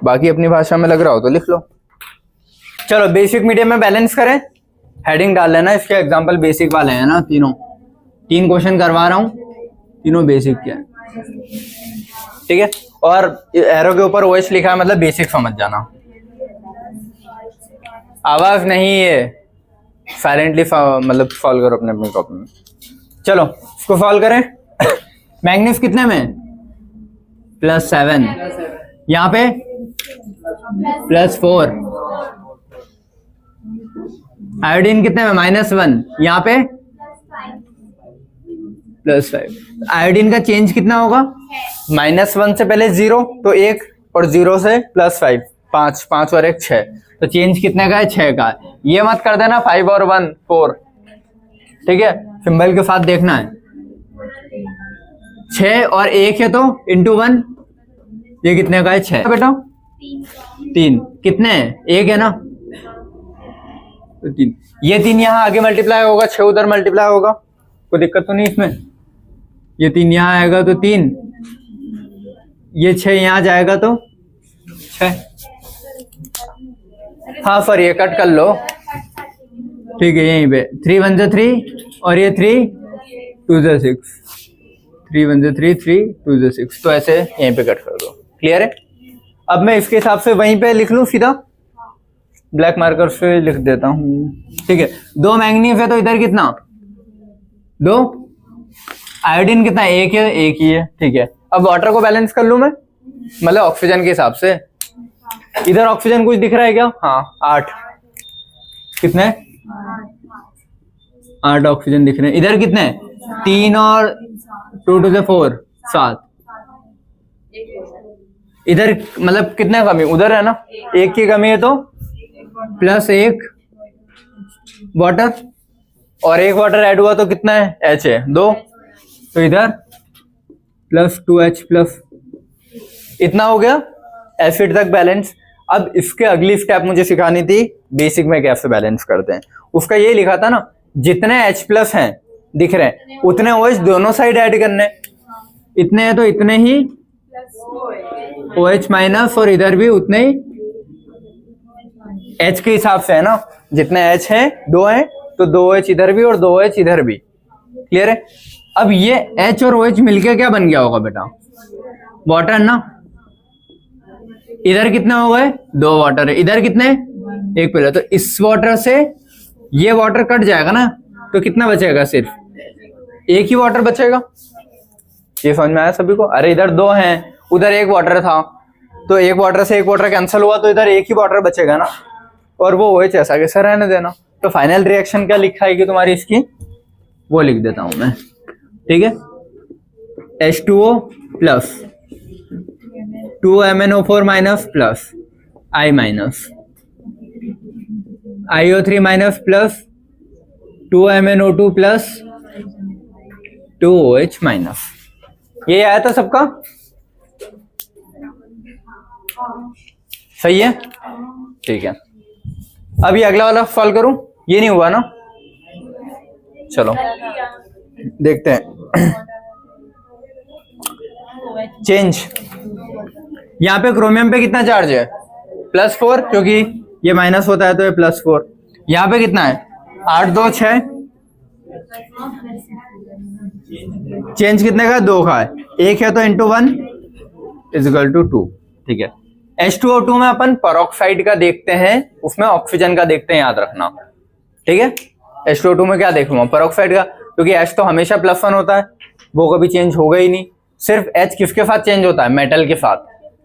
बाकी अपनी भाषा में लग रहा हो तो लिख लो। चलो बेसिक मीडियम में बैलेंस करें, हेडिंग डाल लेना। इसके एग्जांपल बेसिक वाले हैं ना, तीन क्वेश्चन करवा रहा हूं, तीनों बेसिक के हैं, ठीक है। और एरो के ऊपर OH लिखा है, मतलब बेसिक समझ जाना। आवाज नहीं है, साइलेंटली मतलब सॉल्व करो अपने कॉपी में। चलो इसको सॉल्व करें। मैग्नीज कितने में? +7, यहाँ पे +4। आयोडीन कितने में? -1, यहाँ पे +5। आयोडीन का चेंज कितना होगा? -1 से पहले 0 तो 1, और 0 से +5 5, 5 और 1 6, तो चेंज कितने का है? 6 का है। ये मत कर देना 5 और 1 4, ठीक है, सिंबल के साथ देखना है। 6 और 1 है तो इंटू 1, ये कितने का है? 6 बेटा। 3 कितने हैं? 1 है ना, तो 3। ये 3 यहाँ आगे मल्टीप्लाई होगा, 6 उधर मल्टीप्लाई होगा, कोई दिक्कत तो नहीं इसमें। ये 3 यहाँ आएगा तो 3, ये 6 यहाँ जाएगा तो 6। हाँ सर ये कट कर लो, ठीक है, यहीं पे 3 1 से 3 और ये 3 2 से 6, 3 1 से 3 3 2 से 6, तो ऐसे यहीं पे कट कर दो। क्लियर है? अब मैं इसके हिसाब से वहीं पे लिख लूं, सीधा ब्लैक मार्कर से लिख देता हूं, ठीक है। 2 मैंगनीज है तो इधर कितना? 2। आयोडीन कितना? 1 है, 1 ही है, ठीक है। अब वाटर को बैलेंस कर लूं मैं, मतलब ऑक्सीजन के हिसाब से। इधर ऑक्सीजन कुछ दिख रहा है क्या? हाँ 8, कितने? 8 ऑक्सीजन दिख रहे हैं। इधर कितने? 3 और 2 2 से 4 7। इधर मतलब कितने कमी? उधर है ना 1 की कमी है, तो +1 वाटर, और 1 वाटर ऐड हुआ तो कितना है? H है 2, तो इधर +2H प्लस, इतना हो गया एसिड तक बैलेंस। अब इसके अगली स्टेप मुझे सिखानी थी बेसिक में कैसे बैलेंस करते हैं। उसका ये लिखा था ना, जितने H प्लस हैं दिख रहे हैं उतने OH दोनों साइड ऐड करने, इतने हैं तो इतने ही OH माइनस, और इधर भी उतने ही H के हिसाब से है ना, जितने H हैं 2 हैं तो 2H इधर भी और 2H इधर भी। क्लियर है? अब ये H और OH मिलके क्या बन गया होगा बेटा? वाटर ना। इधर कितना हो गए? 2 वाटर है, इधर कितने? 1 पहले, तो इस वाटर से ये वाटर कट जाएगा ना, तो कितना बचेगा? सिर्फ 1 ही वाटर बचेगा। ये समझ में आया सभी को? अरे इधर 2 हैं, उधर 1 वाटर था, तो 1 वाटर से 1 वाटर कैंसिल हुआ तो इधर 1 ही वाटर बचेगा ना, और वो OH ऐसा कैसा रहने देना। तो फाइनल रिएक्शन क्या लिखा है कि तुम्हारी इसकी, वो लिख देता हूं मैं, ठीक है। H2O plus 2MnO4 minus plus I minus, IO3 minus plus 2MnO2 plus 2OH minus. ये आया था सबका? सही है, ठीक है। अभी अगला वाला सॉल्व करूं, ये नहीं हुआ ना, चलो देखते हैं। चेंज, यहाँ पे क्रोमियम पे कितना चार्ज है? +4, क्योंकि ये माइनस होता है तो ये +4, यहाँ पे कितना है 8 2 6, चेंज कितने का 2 का है, 1 है तो इंटू 1 इज इक्वल टू 2। ठीक है, H2O2 में अपन पेरोक्साइड का देखते हैं, उसमें ऑक्सीजन का देखते हैं, याद रखना। ठीक है, H2O2 में क्या देखूंगा पेरोक्साइड का, क्योंकि H तो हमेशा +1 होता है, वो कभी चेंज होगा ही नहीं। सिर्फ H किसके साथ चेंज होता है, मेटल के साथ,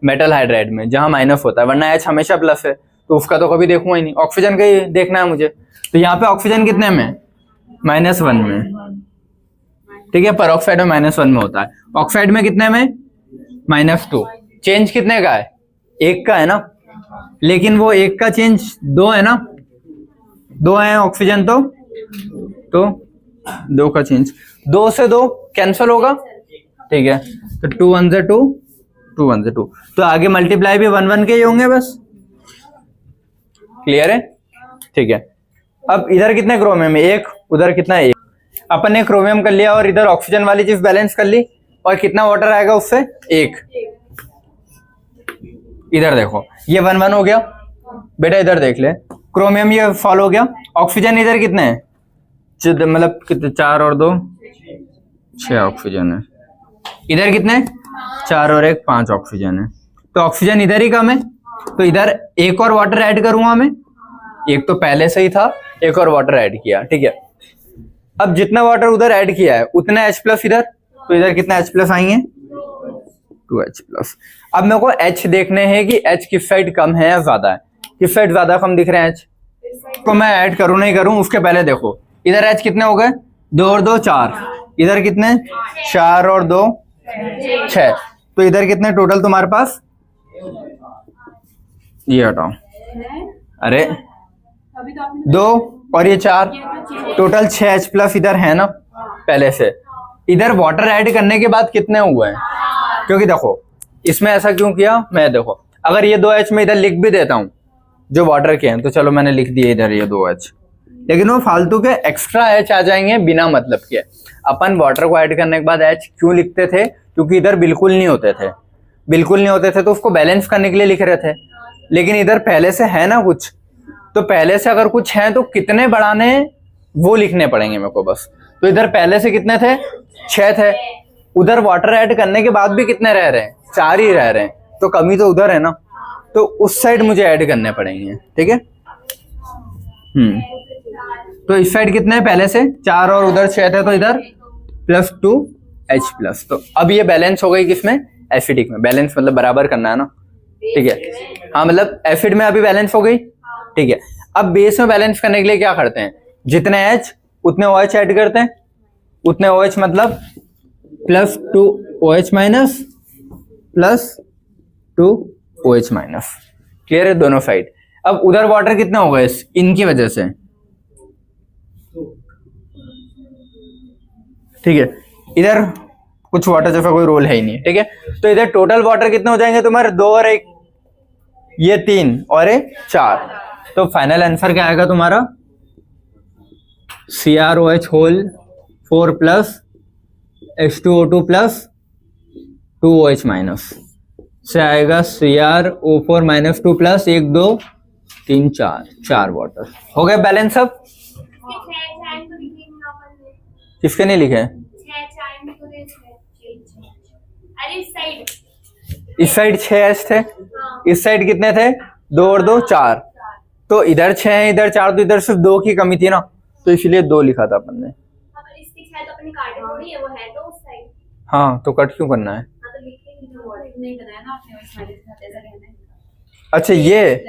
मेटल हाइड्राइड में जहां माइनस होता है, वरना H हमेशा प्लस है, तो उसका तो कभी देखूंगा ही नहीं। ऑक्सीजन का ही देखना है मुझे, तो यहाँ पे ऑक्सीजन कितने में -1 में। ठीक है, पेरोक्साइड में -1 में होता है, ऑक्साइड में कितने में -2। चेंज कितने का है 1 का है ना, लेकिन वो 1 का चेंज 2 है ना, 2 है ऑक्सीजन, तो 2 का चेंज, 2 से 2 कैंसिल होगा। ठीक है, तो 2 1 से 2, 2 1 से 2, तो आगे मल्टीप्लाई भी 1 1 के ही होंगे बस। क्लियर है? ठीक है, अब इधर कितने क्रोमियम है 1, उधर कितना है 1। अपन ने क्रोमियम कर लिया और इधर ऑक्सीजन वाली चीज बैलेंस कर ली, और कितना वाटर आएगा उससे 1। इधर देखो ये 1 1 हो गया बेटा, इधर देख ले क्रोमियम ये फॉल हो गया। ऑक्सीजन इधर कितने हैं, मतलब कितने 4 और 2 6 ऑक्सीजन है, इधर कितने 4 और 1 5 ऑक्सीजन है, तो ऑक्सीजन इधर ही कम है, तो इधर एक और वाटर ऐड करूंगा मैं, एक तो पहले से ही था, एक और वाटर ऐड किया। ठीक है, अब जितना वाटर उधर ऐड किया है उतना H+ इधर, तो इधर कितना H+ आएंगे 2H+। अब मेरे को H देखने हैं कि H किस साइड कम है या ज्यादा है, किस साइड ज्यादा कम दिख रहे हैं H को मैं ऐड करूं नहीं करूं उसके पहले देखो इधर H कितने हो गए 2 और 2 4, इधर कितने 4 और 2 6, तो इधर कितने टोटल तुम्हारे पास, ये हटाओ, अरे 2 और ये 4, टोटल 6H+ इधर है ना पहले से। इधर वाटर ऐड करने के बाद कितने हुए हैं, क्योंकि देखो इसमें ऐसा क्यों किया, मैं देखो अगर ये 2H में इधर लिख भी देता हूं जो वाटर के हैं, तो चलो मैंने लिख दिए इधर ये 2H, लेकिन वो फालतू के एक्स्ट्रा H आ जाएंगे बिना मतलब के। अपन वाटर को ऐड करने के बाद H क्यों लिखते थे, क्योंकि इधर बिल्कुल नहीं होते थे, बिल्कुल नहीं होते थे, तो उसको बैलेंस करने के लिए लिख रहे थे। लेकिन इधर पहले से है ना कुछ, तो पहले से अगर कुछ है तो कितने बढ़ाने वो लिखने पड़ेंगे मेरे को बस। तो इधर पहले से कितने थे 6 थे, उधर वाटर ऐड करने के बाद भी कितने रह रहे हैं 4 ही रह रहे हैं, तो कमी तो उधर है ना, तो उस साइड मुझे ऐड करने पड़ेंगे। ठीक है, तो इस साइड कितने पहले से 4 और उधर 6 थे, तो इधर +2H+। तो अब ये बैलेंस हो गई किसमें, एसिडिक में। बैलेंस मतलब बराबर करना है ना। ठीक है, हाँ मतलब एसिड में अभी बैलेंस हो गई। ठीक है, अब बेस में बैलेंस करने के लिए क्या करते हैं, जितने H उतने OH ऐड करते हैं, उतने OH मतलब +2OH- +2OH-। क्लियर है दोनों साइड। अब उधर वाटर कितने हो गए इनकी वजह से। ठीक है, इधर कुछ वाटर जैसा कोई रोल है ही नहीं। ठीक है, तो इधर टोटल वाटर कितने हो जाएंगे तुम्हारे 2 और 1, ये 3 और 1 4, तो फाइनल आंसर क्या आएगा तुम्हारा CrOH whole 4 plus H2O2 plus 2OH- से आएगा CrO4 -2 प्लस 1 2 3 4 वाटर। हो गए बैलेंस सब। किसके नहीं लिखे, इस साइड 6H थे, इस साइड कितने थे 2 और 2 4, तो इधर 6 है इधर 4, तो इधर सिर्फ 2 की कमी थी ना, तो इसलिए 2 लिखा था अपन ने। हाँ तो कट क्यों करना है, अच्छा ये लिख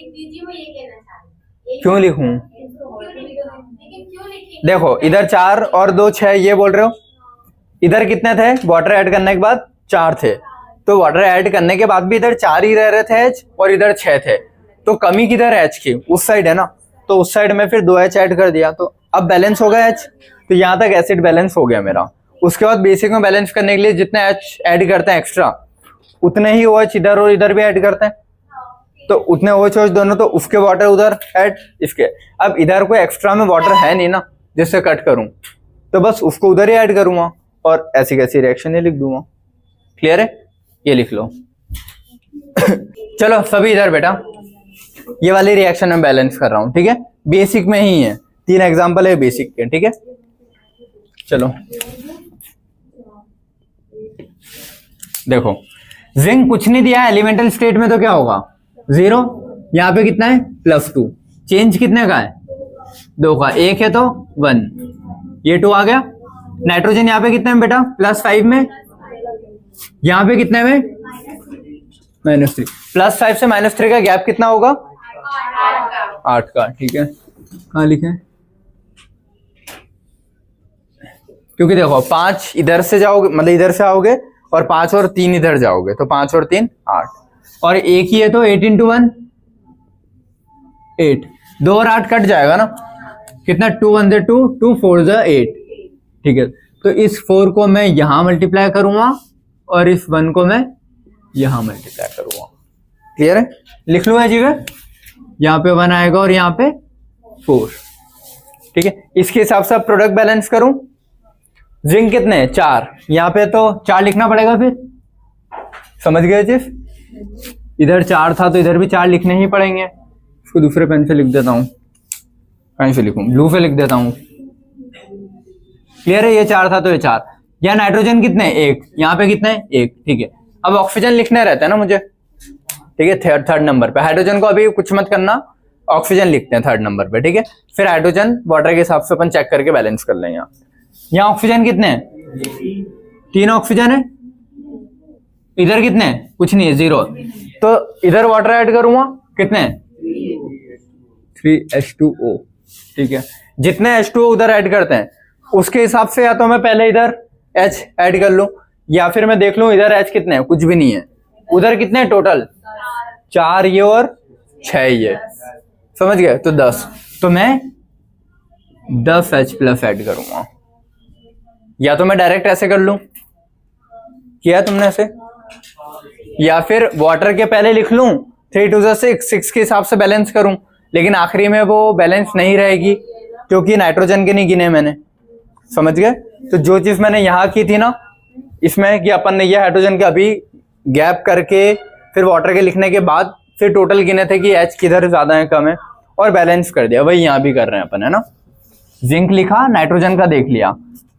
दीजिए, वो ये कहना चाह रही है। क्यों लिखूं, देखो इधर 4 और 2 6 ये बोल रहे हो, इधर कितने थे वाटर ऐड करने के बाद 4 थे, तो वाटर ऐड करने के बाद भी इधर 4 ही रह रहे थे H और इधर 6 थे, तो कमी किधर है H की, उस साइड है ना, तो उस साइड में फिर 2H ऐड कर दिया, तो अब बैलेंस हो गया H। तो यहाँ तक एसिड बैलेंस हो गया मेरा। उसके बाद बेसिक में बैलेंस करने के लिए जितने H ऐड करते हैं एक्स्ट्रा, उतने ही OH इधर और इधर भी ऐड करते हैं, तो उतने OH दोनों, तो उसके वाटर उधर ऐड इसके। अब इधर कोई एक्स्ट्रा में वाटर है नहीं ना जिससे कट करूं, तो बस उसको उधर ही ऐड करूंगा और ऐसी कैसी रिएक्शन ही लिख दूंगा। क्लियर है, ये लिख लो। चलो सभी इधर बेटा, ये वाली रिएक्शन में बैलेंस कर रहा हूं, ठीक है, बेसिक में ही है, 3 एग्जांपल है बेसिक के, ठीक है। चलो देखो, जिंक कुछ नहीं दिया है एलिमेंटल स्टेट में, तो क्या होगा 0, यहाँ पे कितना है +2, चेंज कितने का है 2 का, 1 है तो 1, ये 2 आ गया। नाइट्रोजन यहाँ पे कितने में बेटा +5 में, यहाँ पे कितने में -3, +5 से -3 का गैप कितना होगा 8 का, ठीक है। कहाँ लिखे, क्योंकि देखो 5 इधर से जाओगे, मतलब इधर से आओगे, और 5 और 3 इधर जाओगे, तो 5 और 3 8, और एक ही है तो 8 × 1 8, 2 और 8 कट जाएगा ना, कितना 2 × 1 2, 2 4 = 8, ठीक है। तो इस 4 को मैं यहां मल्टीप्लाई करूंगा और इस 1 को मैं यहां मल्टीप्लाई करूंगा, क्लियर है। लिख लूंगा जी, यहाँ पे 1 आएगा और यहाँ पे 4, ठीक है। इसके हिसाब से प्रोडक्ट बैलेंस करूं, जिंक कितने हैं 4, यहाँ पे तो 4 लिखना पड़ेगा, फिर समझ गए चीज, इधर 4 था तो इधर भी 4 लिखने ही पड़ेंगे। इसको दूसरे पेन से लिख देता हूं, कहीं से लिखूं, ब्लू से लिख देता हूं, क्लियर है। ये 4 था तो ये 4, यहाँ नाइट्रोजन कितने हैं 1, यहाँ पे कितने हैं 1, ठीक है। अब ऑक्सीजन लिखने रहता है ना मुझे, ठीक है, थर्ड नंबर पे। हाइड्रोजन को अभी कुछ मत करना, ऑक्सीजन लिखते हैं 3rd नंबर पे, ठीक है। फिर हाइड्रोजन वाटर के हिसाब से अपन चेक करके बैलेंस कर लें। यहाँ ऑक्सीजन कितने हैं 3 ऑक्सीजन है, इधर कितने हैं कुछ नहीं है 0, तो इधर वाटर ऐड करूंगा, कितने 3H2O, ठीक है। जितने H2O उधर ऐड करते हैं उसके हिसाब से या तो मैं पहले इधर H ऐड कर लूं, या फिर मैं देख लूं इधर H कितने हैं, कुछ भी नहीं है, उधर कितने टोटल 4 ये और 6 ये, समझ गए, तो 10, तो मैं 10H+ ऐड करूंगा, या तो मैं डायरेक्ट ऐसे कर लूं, किया तुमने ऐसे, या फिर वाटर के पहले लिख लूं 3 2 6 के हिसाब से बैलेंस करूं, लेकिन आखिरी में वो बैलेंस नहीं रहेगी क्योंकि नाइट्रोजन के नहीं गिने मैंने, समझ गए। तो जो चीज मैंने यहाँ की थी ना इसमें, कि अपन ने ये हाइड्रोजन के अभी गैप करके फिर वाटर के लिखने के बाद फिर टोटल गिने थे कि H किधर ज्यादा है कम है, और बैलेंस कर दिया, वही यहाँ भी कर रहे हैं अपन, है ना। जिंक लिखा, नाइट्रोजन का देख लिया।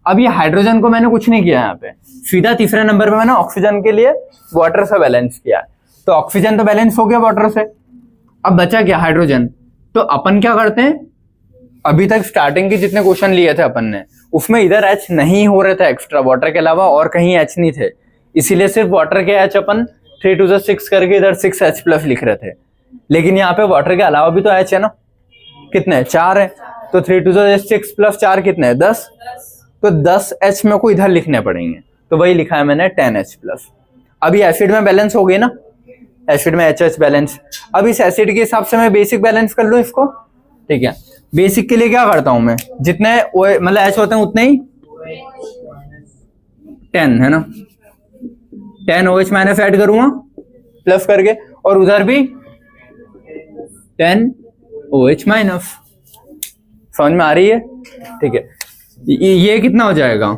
अब ये हाइड्रोजन को मैंने कुछ नहीं किया, यहाँ पे सीधा 3रे नंबर पे मैंने ऑक्सीजन के लिए वाटर से बैलेंस किया, तो ऑक्सीजन तो बैलेंस हो गया वाटर से, अब बचा क्या हाइड्रोजन। तो अपन क्या करते हैं, अभी तक स्टार्टिंग के जितने क्वेश्चन लिए थे अपन ने उसमें इधर H नहीं हो रहे थे एक्स्ट्रा, वाटर के अलावा और कहीं H नहीं थे, इसीलिए सिर्फ वाटर के H अपन 3 2 6 करके इधर 6H+ लिख रहे थे। लेकिन यहाँ पे वाटर के अलावा भी तो H है ना, कितने 4 है, तो 3 2 6 + 4 कितने हैं 10, तो 10H मेरे को इधर लिखने पड़ेंगे, तो वही लिखा है मैंने 10H+। अभी एसिड में बैलेंस हो गई ना, एसिड में HH बैलेंस। अब इस एसिड के हिसाब से मैं बेसिक बैलेंस कर लूं इसको, ठीक है। बेसिक के लिए क्या करता हूं मैं, जितने मतलब H होते हैं उतने ही 10 है ना, 10 OH- ऐड करूंगा प्लस करके, और उधर भी 10 OH-। समझ में आ रही है, ठीक है। ये कितना हो जाएगा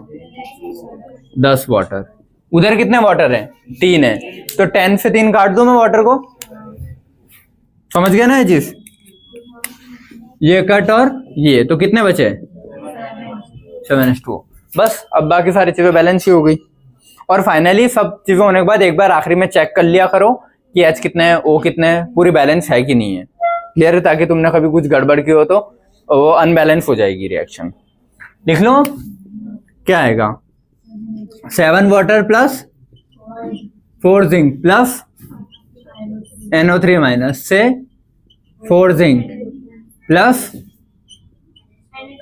10 वाटर, उधर कितने वाटर हैं 3 है, तो 10 से 3 काट दो मैं वाटर को, समझ गया ना ये चीज, ये कट और ये, तो कितने बचे 7H2O, बस। अब बाकी सारी चीजें बैलेंस ही हो गई। और फाइनली सब चीजें होने के बाद एक बार आखिरी में चेक कर लिया करो कि H कितने है, O कितने है, पूरी बैलेंस है कि नहीं है, क्लियर है, ताकि तुमने कभी कुछ गड़बड़ की हो तो वो अनबैलेंस हो जाएगी रिएक्शन। लिख लो क्या आएगा, 7 water plus 4 zinc plus NO3- से 4 zinc plus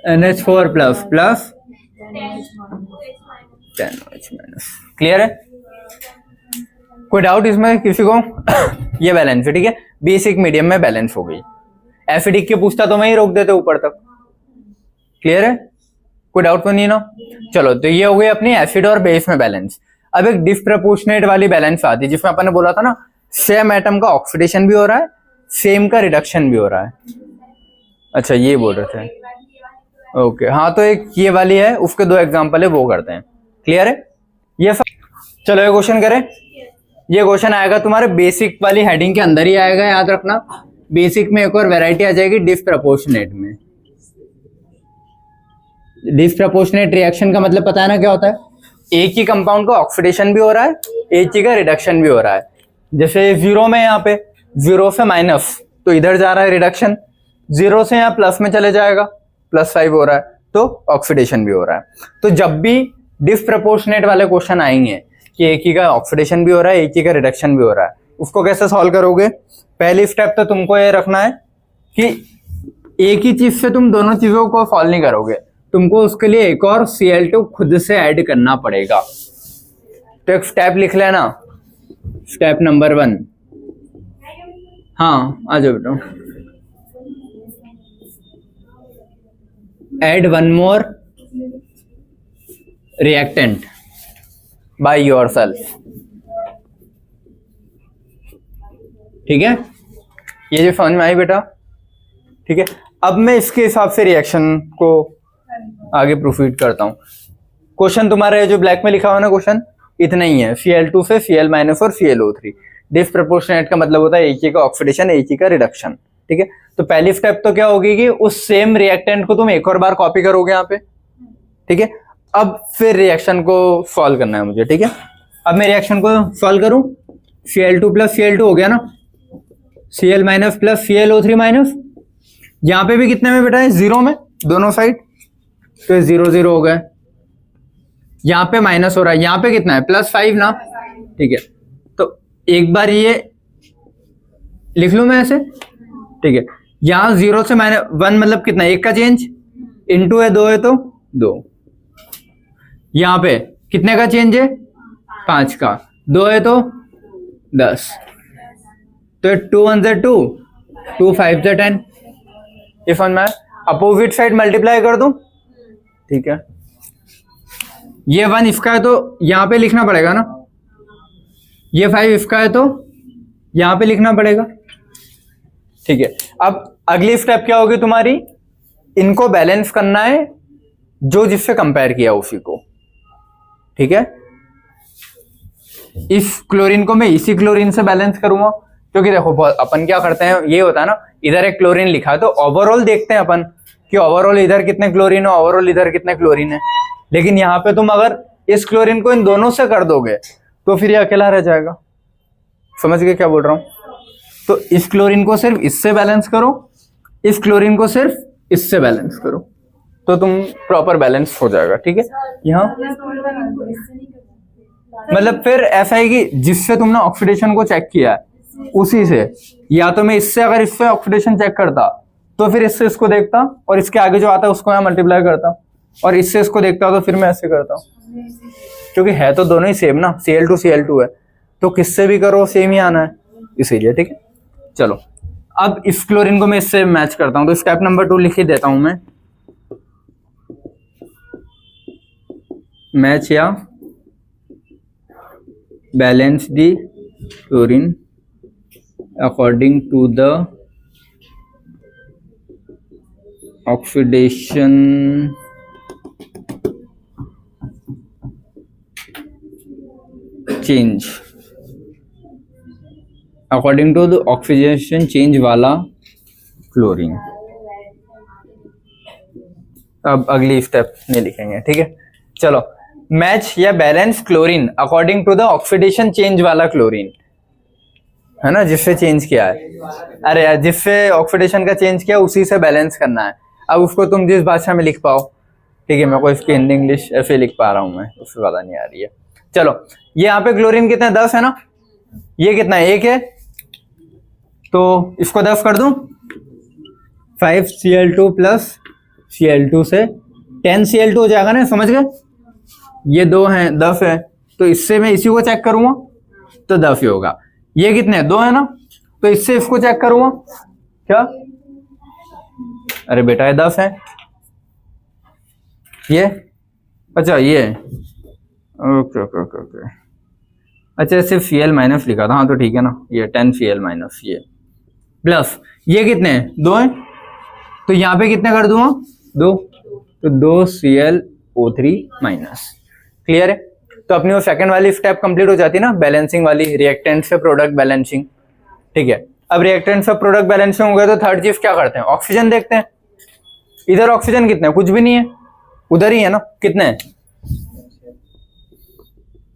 NH4 plus 10OH-। Clear है, कोई डाउट इसमें किसी को? ये बैलेंस है, ठीक है। बेसिक मीडियम में बैलेंस हो गई, एसिडिक के पूछता तो मैं ही रोक देते ऊपर तक, क्लियर है, कोई डाउट तो नहीं ना। चलो, तो ये हो गई अपनी एसिड और बेस में बैलेंस। अब एक डिस्प्रपोर्शनेट वाली बैलेंस आती है, जिसमें अपन ने बोला था ना सेम एटम का ऑक्सीडेशन भी हो रहा है, सेम का रिडक्शन भी हो रहा है। अच्छा, ये बोल रहे थे, ओके, हाँ, तो एक ये वाली है, उसके 2 एग्जांपल है, वो करते हैं, क्लियर है ये सब। चलो ये क्वेश्चन करें, ये क्वेश्चन आएगा तुम्हारे बेसिक वाली हेडिंग के अंदर ही आएगा, याद रखना, बेसिक में एक और वैरायटी आ जाएगी डिस्प्रपोर्शनेट में। डिस्प्रपोर्शनेट रिएक्शन का मतलब पता है ना क्या होता है, एक ही कंपाउंड का ऑक्सीडेशन भी हो रहा है, एक ही का रिडक्शन भी हो रहा है। जैसे 0 में यहाँ पे 0 से माइनस, तो इधर जा रहा है रिडक्शन, 0 से यहाँ प्लस में चले जाएगा, +5 हो रहा है, तो ऑक्सीडेशन भी हो रहा है। तो जब भी डिस्प्रपोर्शनेट वाले क्वेश्चन आएंगे कि एक ही का ऑक्सीडेशन भी हो रहा है, एक ही का रिडक्शन भी हो रहा है, उसको कैसे सॉल्व करोगे? पहली स्टेप तो तुमको ये रखना है कि एक ही चीज से तुम दोनों चीजों को सॉल्व नहीं करोगे, तुमको उसके लिए एक और Cl2 खुद से ऐड करना पड़ेगा। तो एक स्टेप लिख लेना, स्टेप नंबर 1। हाँ आ जाओ बेटा। Add 1 more reactant by yourself। ठीक है, ये जो समझ में आई बेटा? ठीक है, अब मैं इसके हिसाब से रिएक्शन को आगे प्रोसीड करता हूं। क्वेश्चन तुम्हारा जो ब्लैक में लिखा हुआ ना क्वेश्चन, इतना ही है, Cl2 से Cl- और ClO3। डिस्प्रपोर्शनेट का मतलब होता है एक ही का ऑक्सीडेशन, एक ही का रिडक्शन। ठीक है, तो पहली स्टेप तो क्या होगी कि उस सेम रिएक्टेंट को तुम एक और बार कॉपी करोगे यहाँ पे। ठीक है, अब फिर रिएक्शन को सॉल्व करना है मुझे। ठीक है, अब मैं रिएक्शन को सॉल्व करूं, Cl2 + Cl2 हो गया ना, Cl- + ClO3-। यहाँ पे भी कितने में बेटा है? 0 में, दोनों साइड, तो 0 0 हो गए। यहाँ पे माइनस हो रहा है, यहाँ पे कितना है? +5 ना। ठीक है, तो एक बार ये लिख लूं मैं ऐसे। ठीक है, यहाँ 0 से -1 मतलब कितना? 1 का चेंज, इंटू है 2 है तो 2। यहाँ पे कितने का चेंज है? 5 का, 2 है तो 10, तो 2 1 से 2, 2 5 से 10। ये समझ में आया? अपोजिट साइड मल्टीप्लाई कर दूं। ठीक है, ये 1 इसका है तो यहां पे लिखना पड़ेगा ना, ये 5 इसका है तो यहां पे लिखना पड़ेगा। ठीक है, अब अगली स्टेप क्या होगी तुम्हारी? इनको बैलेंस करना है, जो जिससे कंपेयर किया उसी को। ठीक है, इस क्लोरीन को मैं इसी क्लोरीन से बैलेंस करूंगा, क्योंकि देखो अपन क्या करते हैं, ये होता है ना, इधर एक क्लोरीन लिखा है तो ओवरऑल देखते हैं अपन कि ओवरऑल इधर कितने क्लोरीन है, ओवरऑल इधर कितने क्लोरीन है। लेकिन यहाँ पे तुम अगर इस क्लोरीन को इन दोनों से कर दोगे तो फिर ये अकेला रह जाएगा। समझ गए क्या बोल रहा हूं? तो इस क्लोरीन को सिर्फ इससे बैलेंस करो, इस क्लोरीन को सिर्फ इससे बैलेंस करो, तो तुम प्रॉपर बैलेंस हो जाएगा। ठीक है, यहाँ मतलब फिर ऐसा है कि जिससे तुमने ऑक्सीडेशन को चेक किया है उसी से, या तो मैं इससे अगर इससे ऑक्सीडेशन चेक करता तो फिर इससे इसको देखता और इसके आगे जो आता है उसको यहाँ मल्टीप्लाई करता, और इससे इसको देखता तो फिर मैं ऐसे करता हूँ, क्योंकि है तो दोनों ही सेम ना, Cl2 Cl2 है, तो किससे भी करो सेम ही आना है इसीलिए। ठीक है, चलो अब इस क्लोरीन को मैं इससे मैच करता हूँ, तो स्टेप नंबर 2 लिख ही देता हूं मैं, मैच या balance the chlorine according to the oxidation change, according to the oxidation change वाला क्लोरीन। अब अगली स्टेप में लिखेंगे। ठीक है, चलो मैच या balance chlorine according to the oxidation change वाला क्लोरीन, है ना, जिससे चेंज किया है। अरे यार, जिससे ऑक्सीडेशन का चेंज किया उसी से बैलेंस करना है। अब उसको तुम जिस भाषा में लिख पाओ। ठीक है, मेरे को इसकी हिंदी इंग्लिश ऐसे लिख पा रहा हूं मैं, उससे ज्यादा नहीं आ रही है। चलो, ये यहाँ पे क्लोरीन कितना है? 10 है ना, ये कितना है? 1 है, तो इसको 10 कर दूं, 5 Cl2 + Cl2 से 10 Cl2 हो जाएगा ना, समझ गए? ये 2 है, 10 है, तो इससे मैं इसी को चेक करूंगा तो 10 ही होगा। ये कितने हैं? 2 है ना, तो इससे इसको चेक करूंगा क्या? अरे बेटा ये 10 है, ये अच्छा ये ओके ओके ओके ओके, अच्छा सिर्फ Cl- लिखा था, हाँ तो ठीक है ना, ये 10 Cl- ये प्लस ये कितने हैं? 2 हैं, तो यहाँ पे कितने कर दूंगा? 2, तो 2 ClO3-। क्लियर है? तो अपनी वो सेकंड वाली स्टेप कंप्लीट हो जाती है ना, बैलेंसिंग वाली, रिएक्टेंट से प्रोडक्ट बैलेंसिंग। ठीक है, अब रिएक्टेंट से प्रोडक्ट बैलेंसिंग हो गया तो थर्ड चीज क्या करते हैं, ऑक्सीजन देखते हैं। इधर ऑक्सीजन कितने हैं, कुछ भी नहीं है, उधर ही है ना, कितने हैं,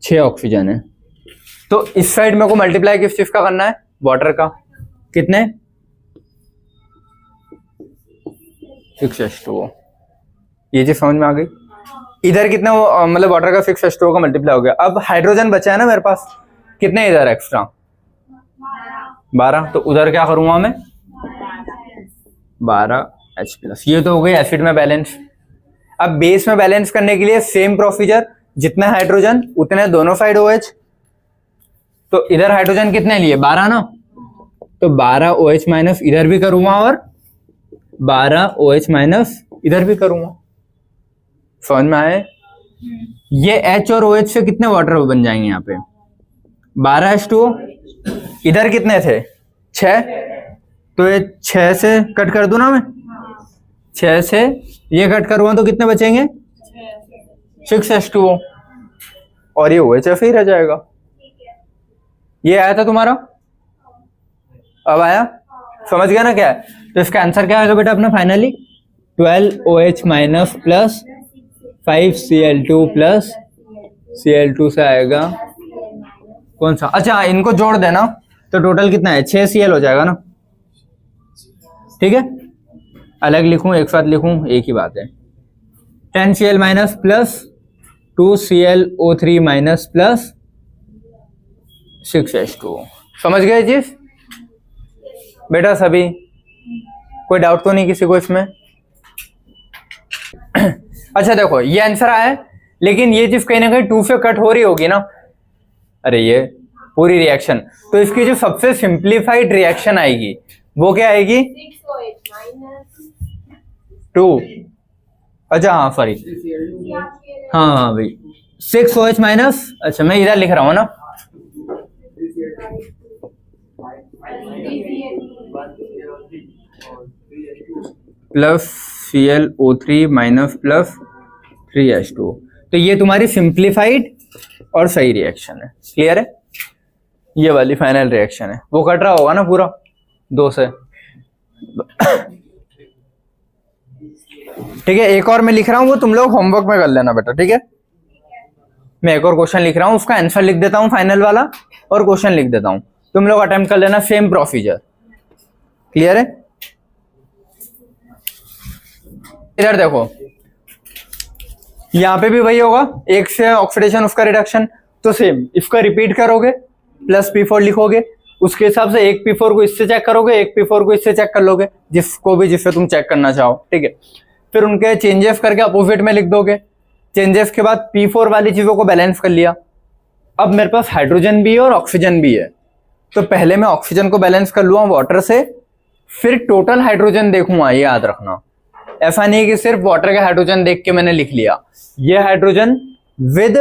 6 ऑक्सीजन है। तो इस साइड मेरे को मल्टीप्लाई किस चीज का करना है, वाटर का, कितने 6H2O। ये चीज समझ में आ गई। इधर कितना मतलब वाटर का 6H2O का मल्टीप्लाई हो गया। अब हाइड्रोजन बचा है ना मेरे पास, कितने इधर एक्स्ट्रा 12, तो उधर क्या करूंगा मैं 12H+। ये तो हो गई एसिड में बैलेंस। अब बेस में बैलेंस करने के लिए सेम प्रोसीजर, जितने हाइड्रोजन उतने दोनों साइड OH। तो इधर हाइड्रोजन कितने लिए 12 ना, तो 12OH- इधर भी करूंगा और 12OH- इधर भी करूंगा। समझ में आए। ये H और OH से कितने वाटर बन जाएंगे यहाँ पे 12H2O। इधर कितने थे 6, तो ये 6 से कट कर दूं ना मैं, 6 से ये कट करूंगा तो कितने बचेंगे 6H2O, और ये OH ही रह जाएगा। ये आया था तुम्हारा, अब आया, समझ गया ना क्या है। तो इसका आंसर क्या आएगा बेटा अपना finally 12OH- plus 5Cl2 plus Cl2 से आएगा कौन सा, अच्छा इनको जोड़ देना तो टोटल कितना है 6Cl हो जाएगा ना, ठीक है। अलग लिखूं एक साथ लिखूं एक ही बात है, 10Cl- plus 2ClO3- plus 6H2O। समझ गए चीज बेटा सभी, कोई डाउट तो नहीं किसी को इसमें। अच्छा देखो ये आंसर आया है, लेकिन ये चीज कहीं ना कहीं 2 से कट हो रही होगी ना, अरे ये पूरी रिएक्शन। तो इसकी जो सबसे सिंप्लीफाइड रिएक्शन आएगी वो क्या आएगी 2, अच्छा हाँ सॉरी, हाँ भाई 6OH-, अच्छा मैं इधर लिख रहा हूँ ना, प्लस ClO3- प्लस 3H2O। तो ये तुम्हारी सिंप्लीफाइड और सही रिएक्शन है, क्लियर है। ये वाली फाइनल रिएक्शन है, वो कट रहा होगा ना पूरा 2 से, ठीक है। एक और मैं लिख रहा हूं, वो तुम लोग होमवर्क में कर लेना बेटा, ठीक है। मैं एक और क्वेश्चन लिख रहा हूं, उसका आंसर लिख देता हूं फाइनल वाला, और क्वेश्चन लिख देता हूं, तुम लोग अटेम्प्ट कर लेना, सेम प्रोसीजर, क्लियर है। इधर देखो यहां पे भी वही होगा, एक से ऑक्सीडेशन उसका रिडक्शन, तो सेम इसका रिपीट करोगे प्लस P4 लिखोगे, उसके हिसाब से एक P4 को इससे चेक करोगे, एक P4 को इससे चेक कर लोगे, जिसको भी जिससे तुम चेक करना चाहो, ठीक है। फिर उनके चेंजेस करके अपोजिट में लिख दोगे। चेंजेस के बाद P4 वाली चीजों को बैलेंस कर लिया। अब मेरे पास हाइड्रोजन भी है और ऑक्सीजन भी है, तो पहले मैं ऑक्सीजन को बैलेंस कर लूंगा वाटर से, फिर टोटल हाइड्रोजन देखूंगा, ये याद रखना। ऐसा नहीं कि सिर्फ वाटर के हाइड्रोजन देख के मैंने लिख लिया, ये हाइड्रोजन विद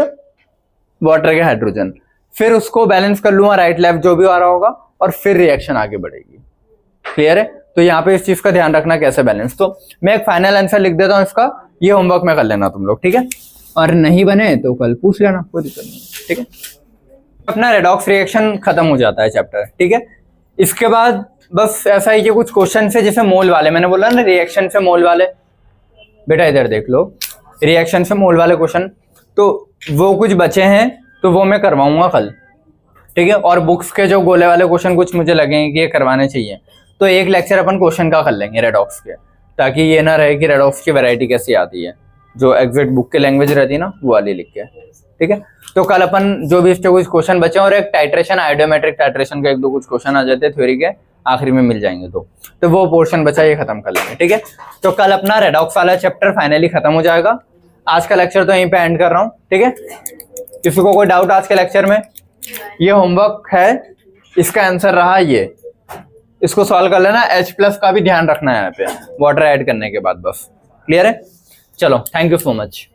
वाटर के हाइड्रोजन, फिर उसको बैलेंस कर लूंगा राइट लेफ्ट जो भी आ रहा होगा, और फिर रिएक्शन आगे बढ़ेगी, क्लियर है। तो यहाँ पे इस चीज का ध्यान रखना कैसे बैलेंस। तो मैं एक फाइनल आंसर लिख देता हूँ इसका, ये होमवर्क में कर लेना तुम लोग, ठीक है। और नहीं बने तो कल पूछ लेना, कोई दिक्कत नहीं, ठीक है। अपना रेडॉक्स रिएक्शन खत्म हो जाता है चैप्टर, ठीक है। इसके बाद बस ऐसा ही कि कुछ क्वेश्चन से, जैसे मोल वाले, मैंने बोला ना रिएक्शन से मोल वाले, बेटा इधर देख लो, रिएक्शन से मोल वाले क्वेश्चन, तो वो कुछ बचे हैं तो वो मैं करवाऊंगा कल, ठीक है। और बुक्स के जो गोले वाले क्वेश्चन कुछ मुझे लगेंगे कि ये करवाने चाहिए, तो एक लेक्चर अपन क्वेश्चन का कर लेंगे रेडॉक्स के, ताकि ये ना रहे कि रेडॉक्स की वैरायटी कैसी आती है, जो एग्जैक्ट बुक की लैंग्वेज रहती है ना वो वाली लिख के, ठीक है। तो कल अपन जो भी इसके कुछ क्वेश्चन बचे, और एक टाइट्रेशन, आयोडोमेट्रिक टाइट्रेशन का 1-2 कुछ क्वेश्चन आ जाते हैं थ्योरी के, आखिरी में मिल जाएंगे, तो वो पोर्शन बचा ये खत्म कर लेंगे, ठीक है। तो कल अपना रेडॉक्स वाला चैप्टर फाइनली खत्म हो जाएगा। आज का लेक्चर तो यहीं पे एंड कर रहा हूँ, ठीक है। किसी को कोई डाउट आज के लेक्चर में, ये होमवर्क है, इसका आंसर रहा ये, इसको सॉल्व कर लेना। H+ का भी ध्यान रखना है यहाँ पे वाटर ऐड करने के बाद, बस क्लियर है। चलो थैंक यू सो मच।